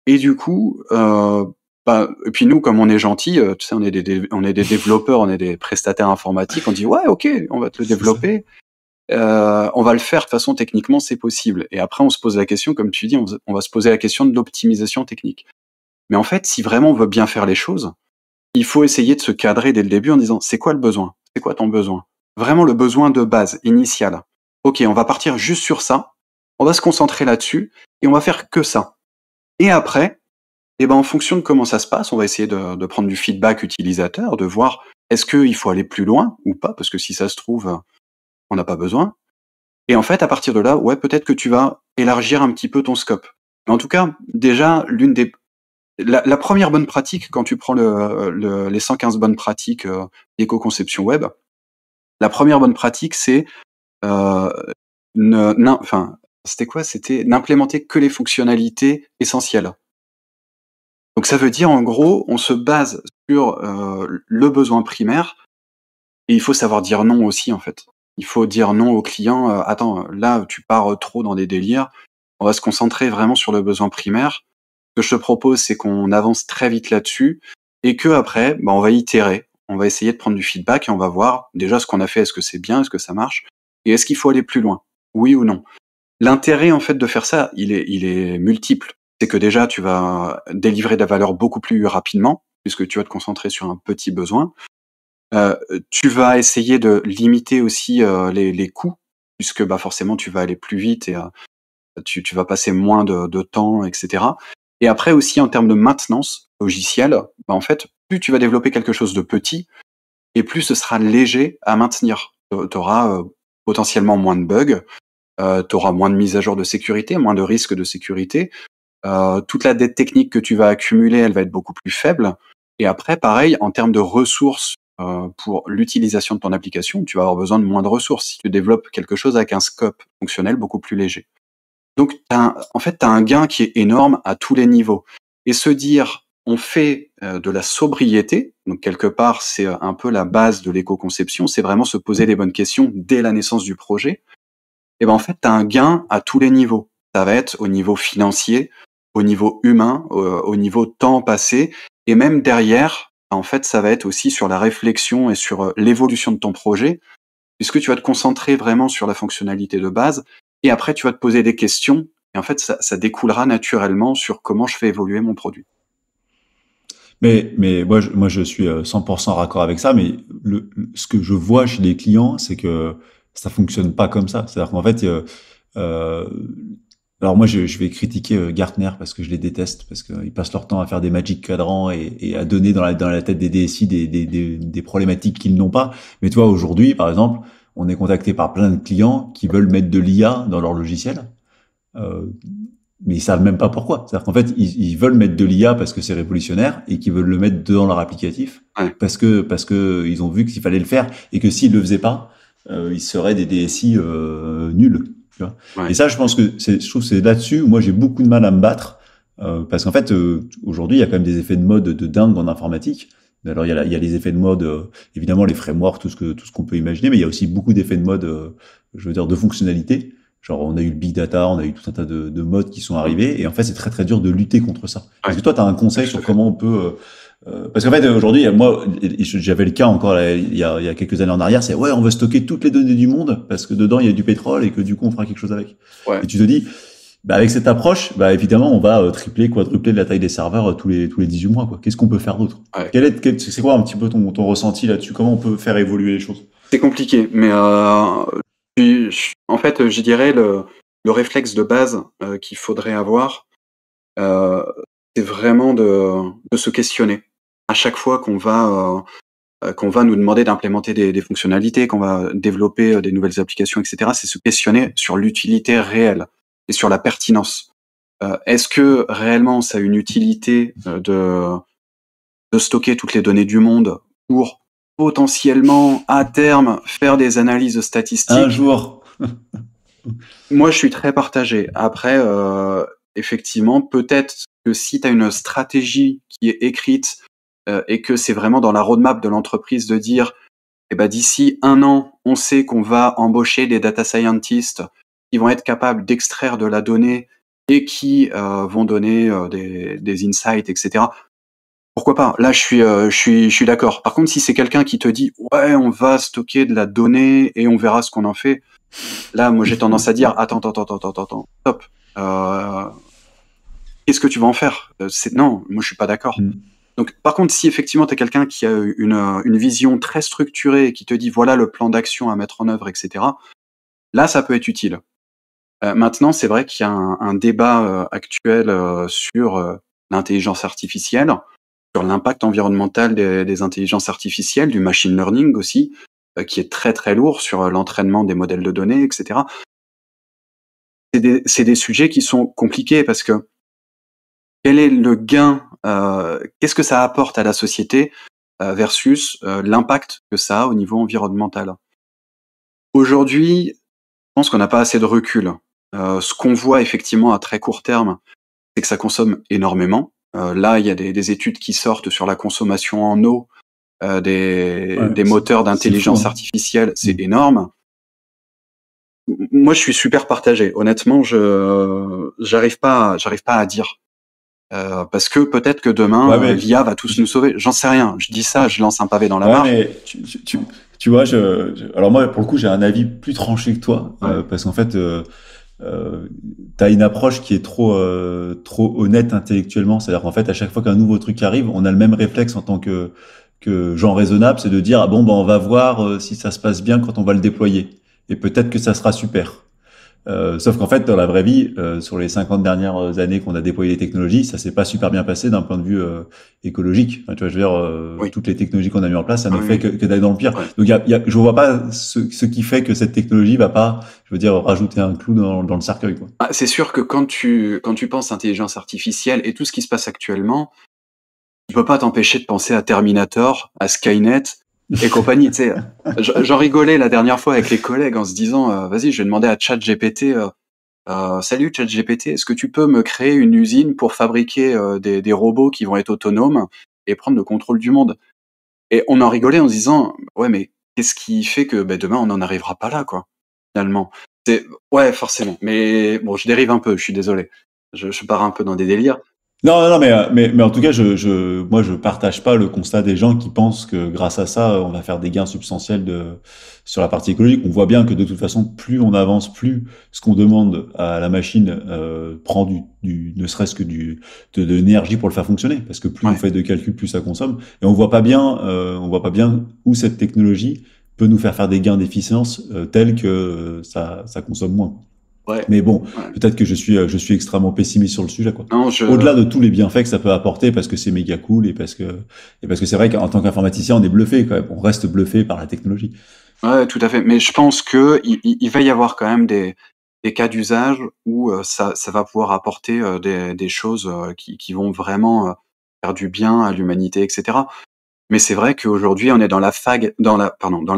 Et du coup, et puis nous, comme on est gentils, tu sais, on est des développeurs, on est des prestataires informatiques, on dit « Ouais, ok, on va te le développer. On va le faire, de toute façon, techniquement, c'est possible. » Et après, on se pose la question, comme tu dis, on va se poser la question de l'optimisation technique. Mais en fait, si vraiment on veut bien faire les choses, il faut essayer de se cadrer dès le début en disant « C'est quoi le besoin? C'est quoi ton besoin ?» Vraiment le besoin de base, initial. Ok, on va partir juste sur ça, on va se concentrer là-dessus, et on va faire que ça. Et après, en fonction de comment ça se passe, on va essayer de prendre du feedback utilisateur, de voir est-ce qu'il faut aller plus loin ou pas, parce que si ça se trouve, on n'a pas besoin. Et en fait, à partir de là, ouais, peut-être que tu vas élargir un petit peu ton scope. Mais en tout cas, déjà, la première bonne pratique, quand tu prends les 115 bonnes pratiques d'éco-conception web, la première bonne pratique, c'est c'était quoi? C'était n'implémenter que les fonctionnalités essentielles. Donc ça veut dire, en gros, on se base sur le besoin primaire, et il faut savoir dire non aussi, en fait. Il faut dire non au client. Attends, là, tu pars trop dans des délires. On va se concentrer vraiment sur le besoin primaire. Ce que je te propose, c'est qu'on avance très vite là-dessus, et que après, on va itérer. On va essayer de prendre du feedback et on va voir déjà ce qu'on a fait. Est-ce que c'est bien? Est-ce que ça marche? Et est-ce qu'il faut aller plus loin? Oui ou non? L'intérêt, en fait, de faire ça, il est multiple. C'est que déjà, tu vas délivrer de la valeur beaucoup plus rapidement, puisque tu vas te concentrer sur un petit besoin. Tu vas essayer de limiter aussi les coûts, puisque forcément, tu vas aller plus vite et tu vas passer moins de temps, etc. Et après aussi, en termes de maintenance logicielle, en fait, plus tu vas développer quelque chose de petit, et plus ce sera léger à maintenir. Tu auras potentiellement moins de bugs, tu auras moins de mises à jour de sécurité, moins de risques de sécurité. Toute la dette technique que tu vas accumuler, elle va être beaucoup plus faible. Et après, pareil, en termes de ressources pour l'utilisation de ton application, tu vas avoir besoin de moins de ressources si tu développes quelque chose avec un scope fonctionnel beaucoup plus léger. Donc, en fait, tu as un gain qui est énorme à tous les niveaux. Et se dire, on fait de la sobriété, donc quelque part, c'est un peu la base de l'éco-conception, c'est vraiment se poser les bonnes questions dès la naissance du projet. Et ben en fait, tu as un gain à tous les niveaux. Ça va être au niveau financier, au niveau humain, au niveau temps passé, et même derrière, en fait, ça va être aussi sur la réflexion et sur l'évolution de ton projet, puisque tu vas te concentrer vraiment sur la fonctionnalité de base, et après tu vas te poser des questions, et en fait ça découlera naturellement sur comment je fais évoluer mon produit. Mais moi, je suis 100% raccord avec ça, mais ce que je vois chez les clients, c'est que ça fonctionne pas comme ça. C'est-à-dire qu'en fait, euh, alors moi, je vais critiquer Gartner parce que je les déteste, parce qu'ils passent leur temps à faire des magic quadrants et à donner dans la tête des DSI des problématiques qu'ils n'ont pas. Mais tu vois, aujourd'hui, par exemple, on est contacté par plein de clients qui veulent mettre de l'IA dans leur logiciel. Euh, mais ils savent même pas pourquoi. C'est-à-dire qu'en fait, ils veulent mettre de l'IA parce que c'est révolutionnaire et qu'ils veulent le mettre dans leur applicatif Ouais. parce que ils ont vu qu'il fallait le faire et que s'ils le faisaient pas, ils seraient des DSI nuls. Tu vois. Ouais. Et ça, je pense que je trouve que c'est là-dessus où moi j'ai beaucoup de mal à me battre parce qu'en fait, aujourd'hui, il y a quand même des effets de mode de dingue en informatique. Alors il y a les effets de mode, évidemment les frameworks, tout ce qu'on peut imaginer, mais il y a aussi beaucoup d'effets de mode, je veux dire, de fonctionnalité. Genre, on a eu le big data, on a eu tout un tas de modes qui sont arrivés, et en fait, c'est très très dur de lutter contre ça. Est-ce que toi, tu as un conseil sur comment on peut... parce qu'en fait, aujourd'hui, moi, j'avais le cas encore il y a quelques années en arrière, c'est ouais, on veut stocker toutes les données du monde, parce que dedans, il y a du pétrole, et que du coup, on fera quelque chose avec. Ouais. Et tu te dis, bah, avec cette approche, bah, évidemment, on va tripler, quadrupler la taille des serveurs tous les 18 mois, quoi. Qu'est-ce qu'on peut faire d'autre? Ouais. C'est quoi un petit peu ton ressenti là-dessus? Comment on peut faire évoluer les choses? C'est compliqué, mais en fait, je dirais le réflexe de base qu'il faudrait avoir, c'est vraiment de se questionner. À chaque fois qu'on va nous demander d'implémenter des fonctionnalités, qu'on va développer des nouvelles applications, etc., c'est se questionner sur l'utilité réelle et sur la pertinence. Est-ce que réellement ça a une utilité de stocker toutes les données du monde pour potentiellement, à terme, faire des analyses statistiques? Un jour. Moi, je suis très partagé. Après, effectivement, peut-être que si tu as une stratégie qui est écrite et que c'est vraiment dans la roadmap de l'entreprise de dire, eh ben, d'ici 1 an, on sait qu'on va embaucher des data scientists qui vont être capables d'extraire de la donnée et qui vont donner des insights, etc. Pourquoi pas? Là, je suis d'accord. Par contre, si c'est quelqu'un qui te dit, ouais, on va stocker de la donnée et on verra ce qu'on en fait, là, moi, j'ai tendance à dire, attends, stop. Qu'est-ce que tu vas en faire? Non, moi, je suis pas d'accord. Donc, par contre, si effectivement tu es quelqu'un qui a une vision très structurée et qui te dit, voilà le plan d'action à mettre en œuvre, etc., là, ça peut être utile. Maintenant, c'est vrai qu'il y a un débat actuel sur l'intelligence artificielle, sur l'impact environnemental des intelligences artificielles, du machine learning aussi, qui est très très lourd sur l'entraînement des modèles de données, etc. C'est des sujets qui sont compliqués parce que quel est le gain, qu'est-ce que ça apporte à la société versus l'impact que ça a au niveau environnemental. Aujourd'hui, je pense qu'on n'a pas assez de recul. Ce qu'on voit effectivement à très court terme, c'est que ça consomme énormément. Là, il y a des études qui sortent sur la consommation en eau des moteurs d'intelligence artificielle, c'est énorme. Moi, je suis super partagé. Honnêtement, j'arrive pas à dire. Parce que peut-être que demain, l'IA va tous nous sauver. J'en sais rien. Je dis ça, je lance un pavé dans la mare. Mais tu vois, alors moi, pour le coup, j'ai un avis plus tranché que toi, parce qu'en fait, t'as une approche qui est trop honnête intellectuellement. C'est-à-dire qu'en fait, à chaque fois qu'un nouveau truc arrive, on a le même réflexe en tant que gens raisonnables, c'est de dire ah bon, ben on va voir si ça se passe bien quand on va le déployer, et peut-être que ça sera super. Sauf qu'en fait, dans la vraie vie, sur les 50 dernières années qu'on a déployé les technologies, ça s'est pas super bien passé d'un point de vue écologique. Enfin, tu vois, je veux dire, toutes les technologies qu'on a mis en place, ça ne fait que d'aller dans le pire. Donc, je vois pas ce qui fait que cette technologie va pas, je veux dire, rajouter un clou dans le cercueil, quoi. Ah, c'est sûr que quand tu penses intelligence artificielle et tout ce qui se passe actuellement, tu peux pas t'empêcher de penser à Terminator, à Skynet et compagnie. Tu sais, j'en rigolais la dernière fois avec les collègues en se disant, vas-y, je vais demander à ChatGPT Salut ChatGPT, est-ce que tu peux me créer une usine pour fabriquer des robots qui vont être autonomes et prendre le contrôle du monde? Et on en rigolait en se disant, ouais, mais qu'est-ce qui fait que demain on n'en arrivera pas là, quoi, finalement? Ouais, forcément. Mais bon, je dérive un peu, je suis désolé. Je pars un peu dans des délires. Non, non, non, mais en tout cas, moi, je partage pas le constat des gens qui pensent que grâce à ça, on va faire des gains substantiels sur la partie écologique. On voit bien que de toute façon, plus on avance, plus ce qu'on demande à la machine prend ne serait-ce que de l'énergie pour le faire fonctionner, parce que plus on Ouais. fait de calculs, plus ça consomme. Et on voit pas bien où cette technologie peut nous faire des gains d'efficience tels que ça consomme moins. Ouais. Mais bon, Ouais. peut-être que je suis extrêmement pessimiste sur le sujet, quoi. Non, Au-delà de tous les bienfaits que ça peut apporter, parce que c'est méga cool et parce que c'est vrai qu'en tant qu'informaticien, on est bluffé, quand même. On reste bluffé par la technologie. Ouais, tout à fait. Mais je pense que il va y avoir quand même des cas d'usage où ça va pouvoir apporter des choses qui vont vraiment faire du bien à l'humanité, etc. Mais c'est vrai qu'aujourd'hui, on est dans la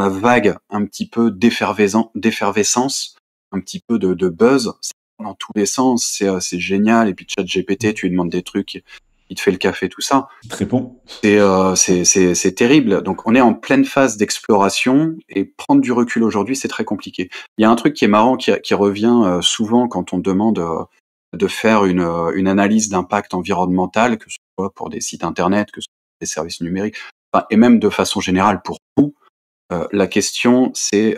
vague un petit peu d'effervescence, un petit peu de buzz. Ça part dans tous les sens, c'est génial. Et puis ChatGPT, tu lui demandes des trucs, il te fait le café, tout ça. Très bon. C'est terrible. Donc on est en pleine phase d'exploration et prendre du recul aujourd'hui, c'est très compliqué. Il y a un truc qui est marrant qui revient souvent quand on demande de faire une analyse d'impact environnemental, que ce soit pour des sites internet, que ce soit pour des services numériques, enfin, et même de façon générale pour tout. La question c'est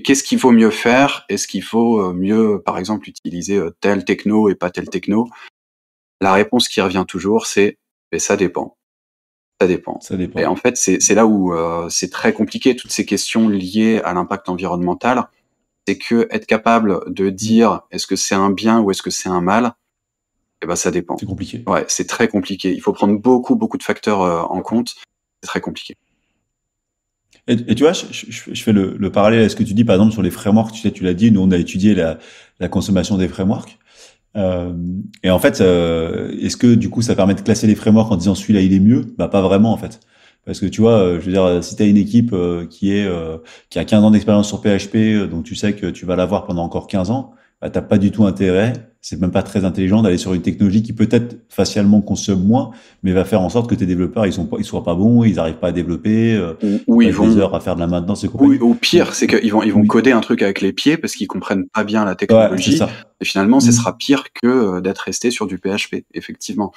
qu'est-ce qu'il vaut mieux faire? Est-ce qu'il faut mieux, par exemple, utiliser telle techno et pas telle techno? La réponse qui revient toujours, c'est mais ça dépend. Ça dépend. Ça Et dépend. en fait, c'est là où c'est très compliqué, toutes ces questions liées à l'impact environnemental. C'est que être capable de dire est-ce que c'est un bien ou est-ce que c'est un mal, eh ben ça dépend. C'est compliqué. Ouais, c'est très compliqué. Il faut prendre beaucoup, beaucoup de facteurs en compte. C'est très compliqué. Et tu vois, je fais le parallèle à ce que tu dis, par exemple, sur les frameworks. Tu sais, tu l'as dit, nous, on a étudié la consommation des frameworks. Euh, et en fait, est-ce que du coup, ça permet de classer les frameworks en disant celui-là, il est mieux? Bah, pas vraiment, en fait. Parce que tu vois, je veux dire, si tu as une équipe qui a 15 ans d'expérience sur PHP, donc tu sais que tu vas l'avoir pendant encore 15 ans, bah, t'as pas du tout intérêt, c'est même pas très intelligent d'aller sur une technologie qui peut-être facialement consomme moins, mais va faire en sorte que tes développeurs, ils soient pas bons, ils arrivent pas à développer, Ou ils ils passent des vont, heures à faire de la maintenance et ou compagnie. au pire, c'est qu'ils vont Oui. coder un truc avec les pieds parce qu'ils comprennent pas bien la Ouais, c'est technologie. ça. Et finalement, ce Mm. sera pire que d'être resté sur du PHP, effectivement.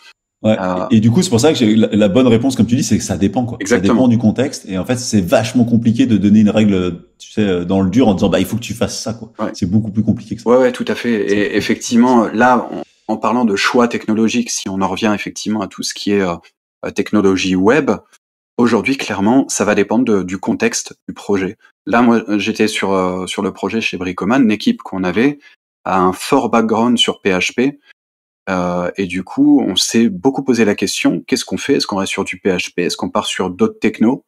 Ouais. Euh, Et du coup, c'est pour ça que la bonne réponse, comme tu dis, c'est que ça dépend, quoi. Ça dépend exactement. du contexte. Et en fait, c'est vachement compliqué de donner une règle, tu sais, dans le dur en disant, bah, il faut que tu fasses ça, quoi. Ouais. C'est beaucoup plus compliqué que ça. Ouais, ouais, tout à fait. C'est Et beaucoup plus compliqué que ça. effectivement, là, en parlant de choix technologiques, si on en revient effectivement à tout ce qui est technologie web, aujourd'hui, clairement, ça va dépendre du contexte du projet. Là, moi, j'étais sur le projet chez Bricoman, l'équipe qu'on avait a un fort background sur PHP, et du coup, on s'est beaucoup posé la question, qu'est-ce qu'on fait? Est-ce qu'on reste sur du PHP? Est-ce qu'on part sur d'autres technos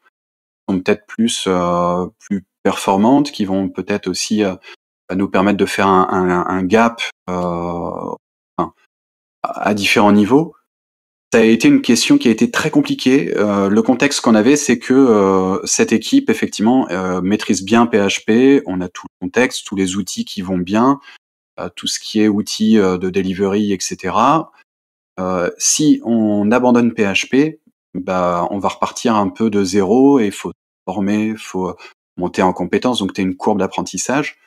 qui sont peut-être plus performantes, qui vont peut-être aussi nous permettre de faire un gap enfin, à différents niveaux? Ça a été une question qui a été très compliquée. Le contexte qu'on avait, c'est que cette équipe, effectivement, maîtrise bien PHP. On a tout le contexte, tous les outils qui vont bien, tout ce qui est outils de delivery, etc. Si on abandonne PHP, bah, on va repartir un peu de zéro et il faut se former, faut monter en compétences. Donc, tu as une courbe d'apprentissage.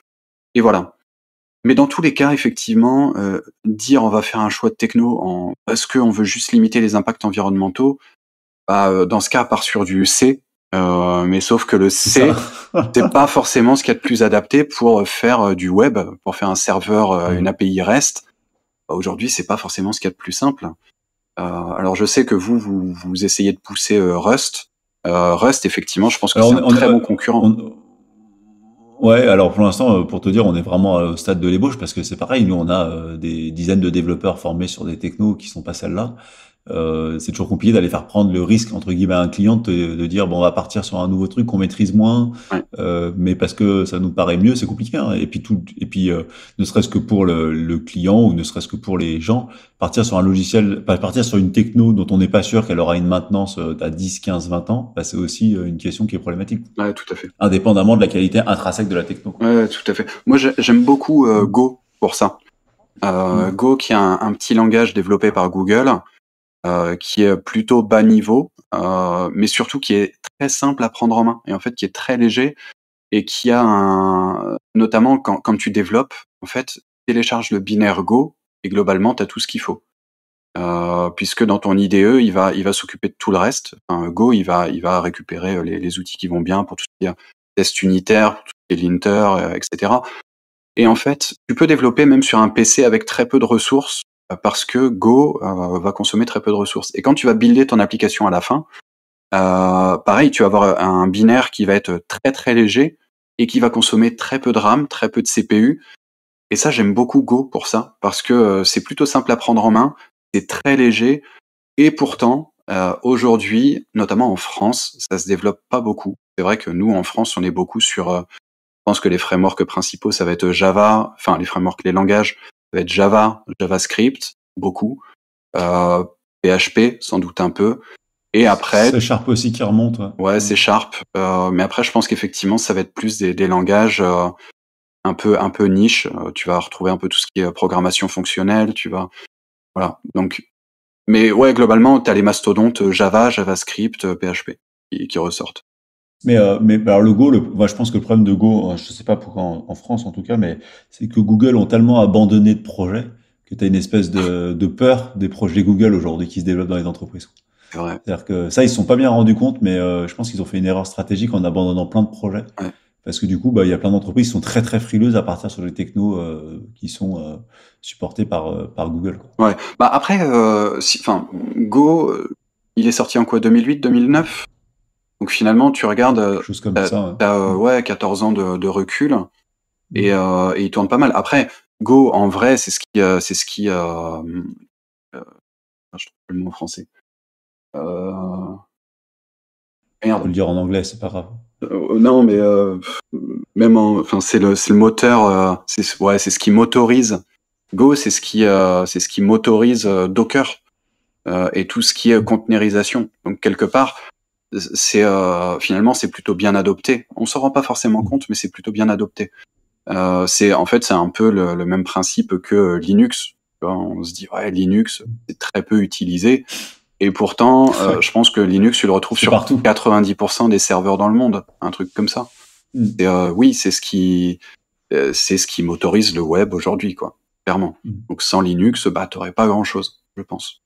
Et voilà. Mais dans tous les cas, effectivement, dire on va faire un choix de techno parce qu'on veut juste limiter les impacts environnementaux, bah, dans ce cas, part sur du C. Mais sauf que le C'est ça. C, c'est pas forcément ce qu'il y a de plus adapté pour faire du web, pour faire un serveur, une Ouais. API REST. Bah, aujourd'hui, c'est pas forcément ce qu'il y a de plus simple. Alors je sais que vous essayez de pousser Rust. Rust, effectivement, je pense que Alors, c'est un très bon concurrent. ouais, alors pour l'instant, pour te dire, on est vraiment au stade de l'ébauche parce que c'est pareil, nous on a des dizaines de développeurs formés sur des technos qui sont pas celles-là. c'est toujours compliqué d'aller faire prendre le risque entre guillemets à un client de dire bon on va partir sur un nouveau truc qu'on maîtrise moins, Ouais. mais parce que ça nous paraît mieux, c'est compliqué. Hein. Et puis ne serait-ce que pour le client ou ne serait-ce que pour les gens, partir sur un logiciel, partir sur une techno dont on n'est pas sûr qu'elle aura une maintenance à 10, 15, 20 ans, bah, c'est aussi une question qui est problématique, Ouais, tout à fait. indépendamment de la qualité intrinsèque de la techno. Ouais, tout à fait. Moi, j'aime beaucoup Go pour ça. Mm. Go, qui est un petit langage développé par Google, qui est plutôt bas niveau, mais surtout qui est très simple à prendre en main et en fait qui est très léger et qui a notamment quand tu développes, en fait, tu télécharges le binaire Go et globalement tu as tout ce qu'il faut. Puisque dans ton IDE, il va s'occuper de tout le reste. Enfin, Go, il va récupérer les outils qui vont bien pour tout ce qui est test unitaire, pour tout ce qui est linter, etc. Et en fait, tu peux développer même sur un PC avec très peu de ressources parce que Go va consommer très peu de ressources. Et quand tu vas builder ton application à la fin, pareil, tu vas avoir un binaire qui va être très très léger et qui va consommer très peu de RAM, très peu de CPU. Et ça, j'aime beaucoup Go pour ça parce que c'est plutôt simple à prendre en main, c'est très léger et pourtant, aujourd'hui, notamment en France, ça se développe pas beaucoup. C'est vrai que nous, en France, on est beaucoup sur je pense que les frameworks principaux, ça va être Java, enfin les frameworks, les langages, ça va être Java, JavaScript, beaucoup, euh, PHP, sans doute un peu, et après, C# aussi qui remonte. ouais, C Sharp, mais après, je pense qu'effectivement, ça va être plus des langages un peu niche. Tu vas retrouver un peu tout ce qui est programmation fonctionnelle, voilà. Donc, mais ouais, globalement, t'as les mastodontes Java, JavaScript, PHP qui ressortent. Mais bah, alors le Go, moi, je pense que le problème de Go, je sais pas pourquoi en France en tout cas, mais c'est que Google ont tellement abandonné de projets que tu as une espèce de peur des projets Google aujourd'hui qui se développent dans les entreprises. C'est vrai. C'est-à-dire que ça, ils se sont pas bien rendus compte, mais je pense qu'ils ont fait une erreur stratégique en abandonnant plein de projets. Ouais. Parce que du coup, bah, il y a plein d'entreprises qui sont très très frileuses à partir sur les technos qui sont supportés par Google. Quoi. Ouais. Bah après, enfin, Go, il est sorti en quoi, 2008, 2009? Donc finalement, tu regardes, Quelque chose comme ça. t'as, ouais, 14 ans de recul et il tourne pas mal. Après, Go, en vrai, c'est ce qui, je trouve plus le mot en français. Euh, On peut Merde. le dire en anglais, c'est pas grave. Non, mais même enfin, c'est le moteur, ouais, c'est ce qui motorise. Go, c'est ce qui motorise Docker et tout ce qui est containerisation. Donc quelque part, c'est finalement c'est plutôt bien adopté. On s'en rend pas forcément compte, mais c'est plutôt bien adopté. C'est en fait c'est un peu le même principe que Linux. Tu vois, on se dit ouais, Linux c'est très peu utilisé et pourtant Ouais. je pense que Linux tu le retrouves C'est sur partout. 90% des serveurs dans le monde, un truc comme ça. Et oui, c'est ce qui motorise le web aujourd'hui, quoi, clairement. Donc sans Linux, bah t'aurais pas grand chose, je pense.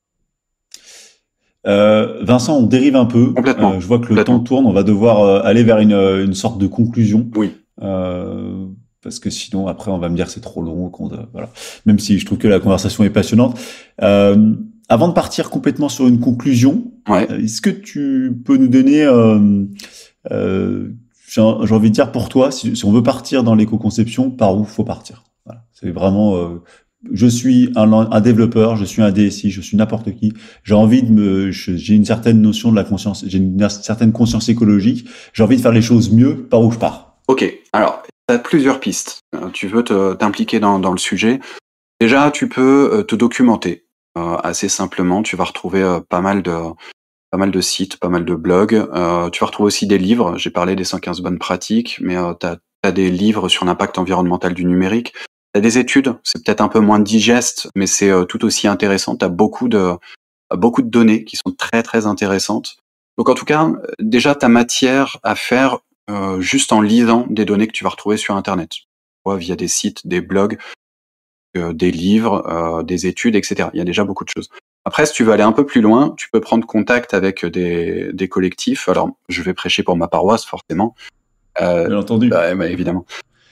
Vincent, on dérive un peu. Complètement. Je vois que le temps Complètement. tourne. On va devoir aller vers une sorte de conclusion. Oui. Parce que sinon, après, on va me dire que c'est trop long. Voilà. Même si je trouve que la conversation est passionnante. Avant de partir complètement sur une conclusion, Ouais. est-ce que tu peux nous donner, j'ai envie de dire pour toi, si on veut partir dans l'éco-conception, par où faut partir? Voilà. C'est vraiment, je suis un développeur, je suis un DSI, je suis n'importe qui. J'ai envie j'ai une certaine notion de la conscience, j'ai une certaine conscience écologique. J'ai envie de faire les choses mieux. Par où je pars? Ok. Alors, tu as plusieurs pistes. Tu veux t'impliquer dans le sujet. Déjà, tu peux te documenter assez simplement. Tu vas retrouver pas mal de sites, pas mal de blogs. Tu vas retrouver aussi des livres. J'ai parlé des 115 bonnes pratiques, mais t'as des livres sur l'impact environnemental du numérique. T'as des études. C'est peut-être un peu moins digeste, mais c'est tout aussi intéressant. T'as beaucoup de données qui sont très très intéressantes. Donc en tout cas, déjà ta matière à faire juste en lisant des données que tu vas retrouver sur Internet, via des sites, des blogs, des livres, des études, etc. Il y a déjà beaucoup de choses. Après, si tu veux aller un peu plus loin, tu peux prendre contact avec des collectifs. Alors, je vais prêcher pour ma paroisse, forcément. Bien entendu. Bah, évidemment.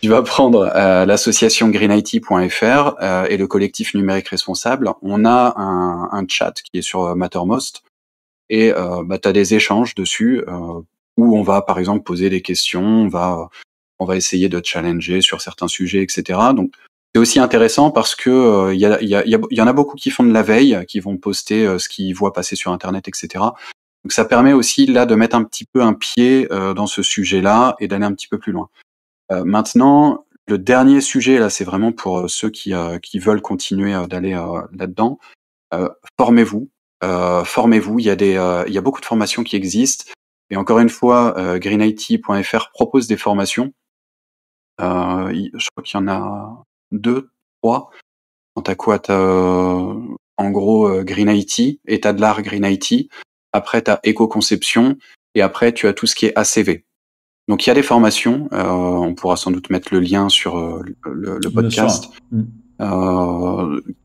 Tu vas prendre l'association greenIT.fr et le collectif numérique responsable. On a un chat qui est sur Mattermost et tu as des échanges dessus où on va, par exemple, poser des questions, on va essayer de challenger sur certains sujets, etc. Donc, C'est aussi intéressant parce que il y en a beaucoup qui font de la veille, qui vont poster ce qu'ils voient passer sur Internet, etc. Donc ça permet aussi là de mettre un petit peu un pied dans ce sujet-là et d'aller un petit peu plus loin. Maintenant, le dernier sujet là, c'est vraiment pour ceux qui veulent continuer d'aller là-dedans. Formez-vous, formez-vous. Il y a beaucoup de formations qui existent. Et encore une fois, greenIT.fr propose des formations. Je crois qu'il y en a 2, 3. T'as quoi? En gros Green IT, état de l'art Green IT. Après t'as éco-conception et après tu as tout ce qui est ACV. Donc il y a des formations. On pourra sans doute mettre le lien sur le podcast.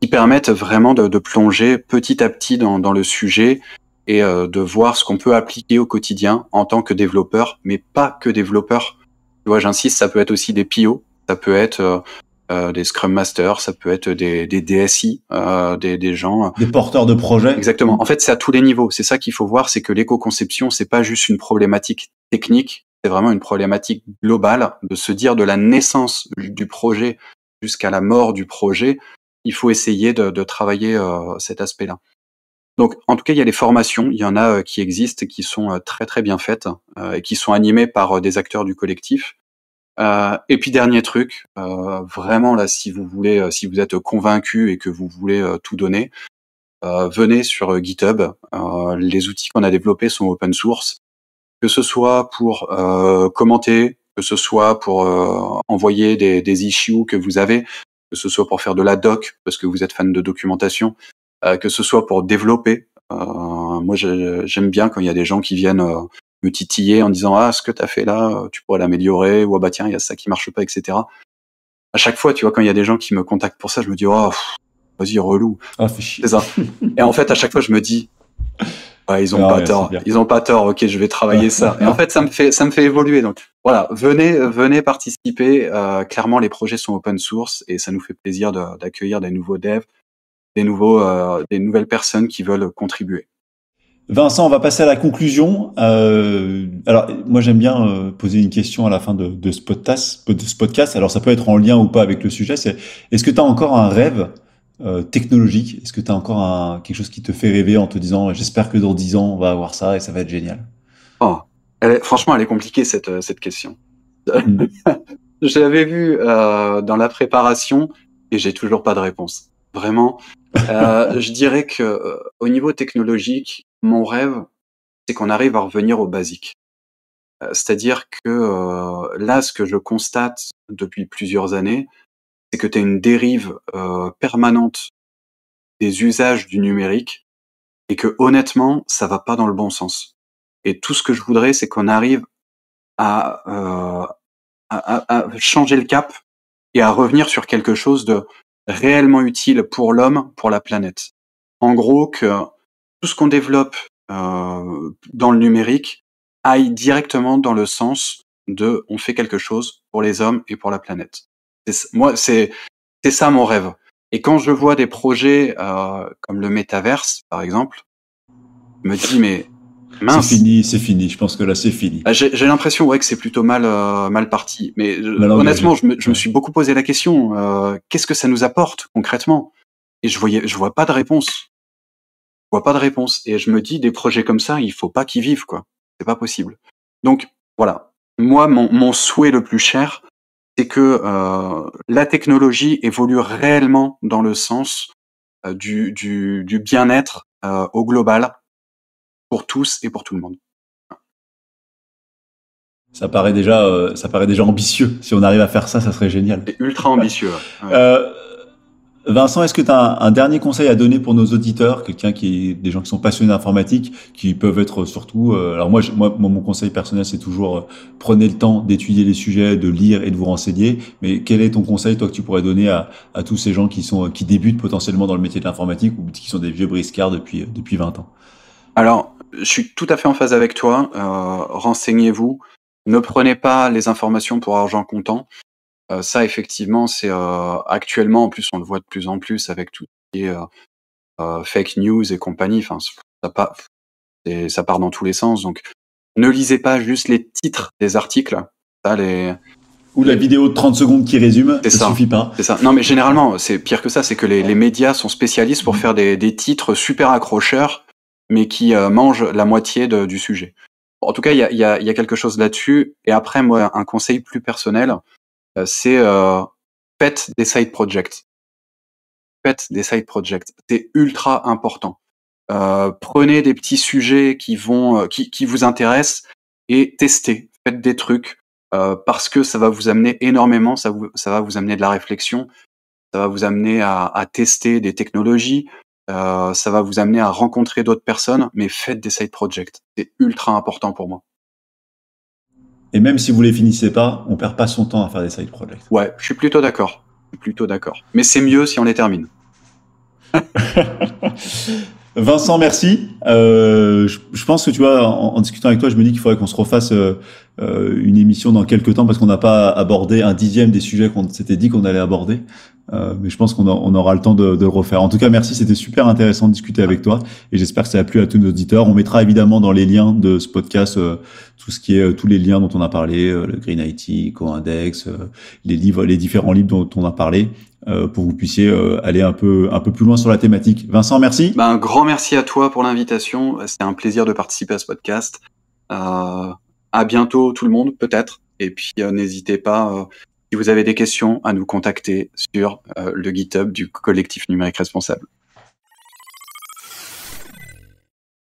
Qui permettent vraiment de plonger petit à petit dans le sujet et de voir ce qu'on peut appliquer au quotidien en tant que développeur, mais pas que développeur. Tu vois, j'insiste, ça peut être aussi des PO, ça peut être des Scrum Masters, ça peut être des DSI, des gens... Des porteurs de projets. Exactement. En fait, c'est à tous les niveaux. C'est ça qu'il faut voir, c'est que l'éco-conception, c'est pas juste une problématique technique, c'est vraiment une problématique globale de se dire de la naissance du projet jusqu'à la mort du projet, il faut essayer de travailler cet aspect-là. Donc, en tout cas, il y a des formations, il y en a qui existent, qui sont très très bien faites et qui sont animées par des acteurs du collectif. Et puis dernier truc, vraiment là, si vous voulez, si vous êtes convaincu et que vous voulez tout donner, venez sur GitHub. Les outils qu'on a développés sont open source, que ce soit pour commenter, que ce soit pour envoyer des issues que vous avez, que ce soit pour faire de la doc parce que vous êtes fan de documentation, que ce soit pour développer. Moi, j'aime bien quand il y a des gens qui viennent me titiller en disant ce que t'as fait là, tu pourrais l'améliorer, ou bah tiens, il y a ça qui marche pas, etc. À chaque fois, tu vois, quand il y a des gens qui me contactent pour ça, je me dis vas-y, relou. Fais chier. C'est ça. Et en fait, à chaque fois, je me dis ils ont pas tort. Ils ont pas tort. Ok, je vais travailler ça. Et en fait, ça me fait évoluer. Donc voilà, venez participer. Clairement, les projets sont open source et ça nous fait plaisir d'accueillir des nouveaux devs, des nouvelles personnes qui veulent contribuer. Vincent, on va passer à la conclusion. Alors, moi, j'aime bien poser une question à la fin de ce podcast. Alors, ça peut être en lien ou pas avec le sujet. C'est, est-ce que tu as encore un rêve technologique? Est-ce que tu as encore quelque chose qui te fait rêver en te disant, j'espère que dans 10 ans, on va avoir ça et ça va être génial? Franchement, elle est compliquée, cette question. Je l'avais vue dans la préparation et j'ai toujours pas de réponse. Vraiment. Je dirais que au niveau technologique, mon rêve, c'est qu'on arrive à revenir aux basiques. C'est-à-dire que là, ce que je constate depuis plusieurs années, c'est que tu as une dérive permanente des usages du numérique et que honnêtement, ça va pas dans le bon sens. Et tout ce que je voudrais, c'est qu'on arrive à changer le cap et à revenir sur quelque chose de réellement utile pour l'homme, pour la planète. En gros, que tout ce qu'on développe dans le numérique aille directement dans le sens de on fait quelque chose pour les hommes et pour la planète. C'est ça mon rêve. Et quand je vois des projets comme le métaverse, par exemple, je me dis mais mince. C'est fini. Je pense que là, c'est fini. J'ai l'impression que c'est plutôt mal parti. Mais honnêtement, je me suis beaucoup posé la question qu'est-ce que ça nous apporte concrètement? Et je vois pas de réponse. Je vois pas de réponse. Et je me dis des projets comme ça, il faut pas qu'ils vivent quoi. C'est pas possible. Donc voilà. Moi, mon souhait le plus cher, c'est que la technologie évolue réellement dans le sens du bien-être au global pour tous et pour tout le monde. Ça paraît déjà ambitieux. Si on arrive à faire ça, ça serait génial. C'est ultra ambitieux. Ouais. Vincent, est-ce que tu as un dernier conseil à donner pour nos auditeurs, des gens qui sont passionnés d'informatique, qui peuvent être surtout, alors moi, mon conseil personnel, c'est toujours prenez le temps d'étudier les sujets, de lire et de vous renseigner. Mais quel est ton conseil, toi, que tu pourrais donner à tous ces gens qui débutent potentiellement dans le métier de l'informatique ou qui sont des vieux briscards depuis 20 ans? Alors, je suis tout à fait en phase avec toi. Renseignez-vous. Ne prenez pas les informations pour argent comptant. Ça, effectivement, c'est actuellement, en plus, on le voit de plus en plus avec tout ce qui est fake news et compagnie. Enfin, ça part dans tous les sens. Donc, ne lisez pas juste les titres des articles. Ça, Ou la vidéo de 30 secondes qui résume, ça suffit pas. C'est ça. Non, mais généralement, c'est pire que ça, c'est que les médias sont spécialistes pour faire des titres super accrocheurs, mais qui mangent la moitié du sujet. En tout cas, il y a quelque chose là-dessus. Et après, moi, un conseil plus personnel, c'est faites des side projects. Faites des side projects. C'est ultra important. Prenez des petits sujets qui vous intéressent et testez. Faites des trucs parce que ça va vous amener énormément. Ça va vous amener de la réflexion. Ça va vous amener à tester des technologies. Ça va vous amener à rencontrer d'autres personnes, mais faites des side projects. C'est ultra important pour moi. Et même si vous les finissez pas, on perd pas son temps à faire des side projects. Ouais, je suis plutôt d'accord. Mais c'est mieux si on les termine. Vincent, merci. Je pense que tu vois, en discutant avec toi, je me dis qu'il faudrait qu'on se refasse une émission dans quelques temps parce qu'on n'a pas abordé un dixième des sujets qu'on s'était dit qu'on allait aborder. Mais je pense qu'on aura le temps de le refaire. En tout cas, merci, c'était super intéressant de discuter avec toi et j'espère que ça a plu à tous nos auditeurs. On mettra évidemment dans les liens de ce podcast tout ce qui est tous les liens dont on a parlé, le Green IT, Coindex, les différents livres dont on a parlé. Pour que vous puissiez aller un peu plus loin sur la thématique. Vincent, merci. Un grand merci à toi pour l'invitation. C'était un plaisir de participer à ce podcast. À bientôt tout le monde, peut-être. Et puis n'hésitez pas, si vous avez des questions, à nous contacter sur le GitHub du collectif numérique responsable.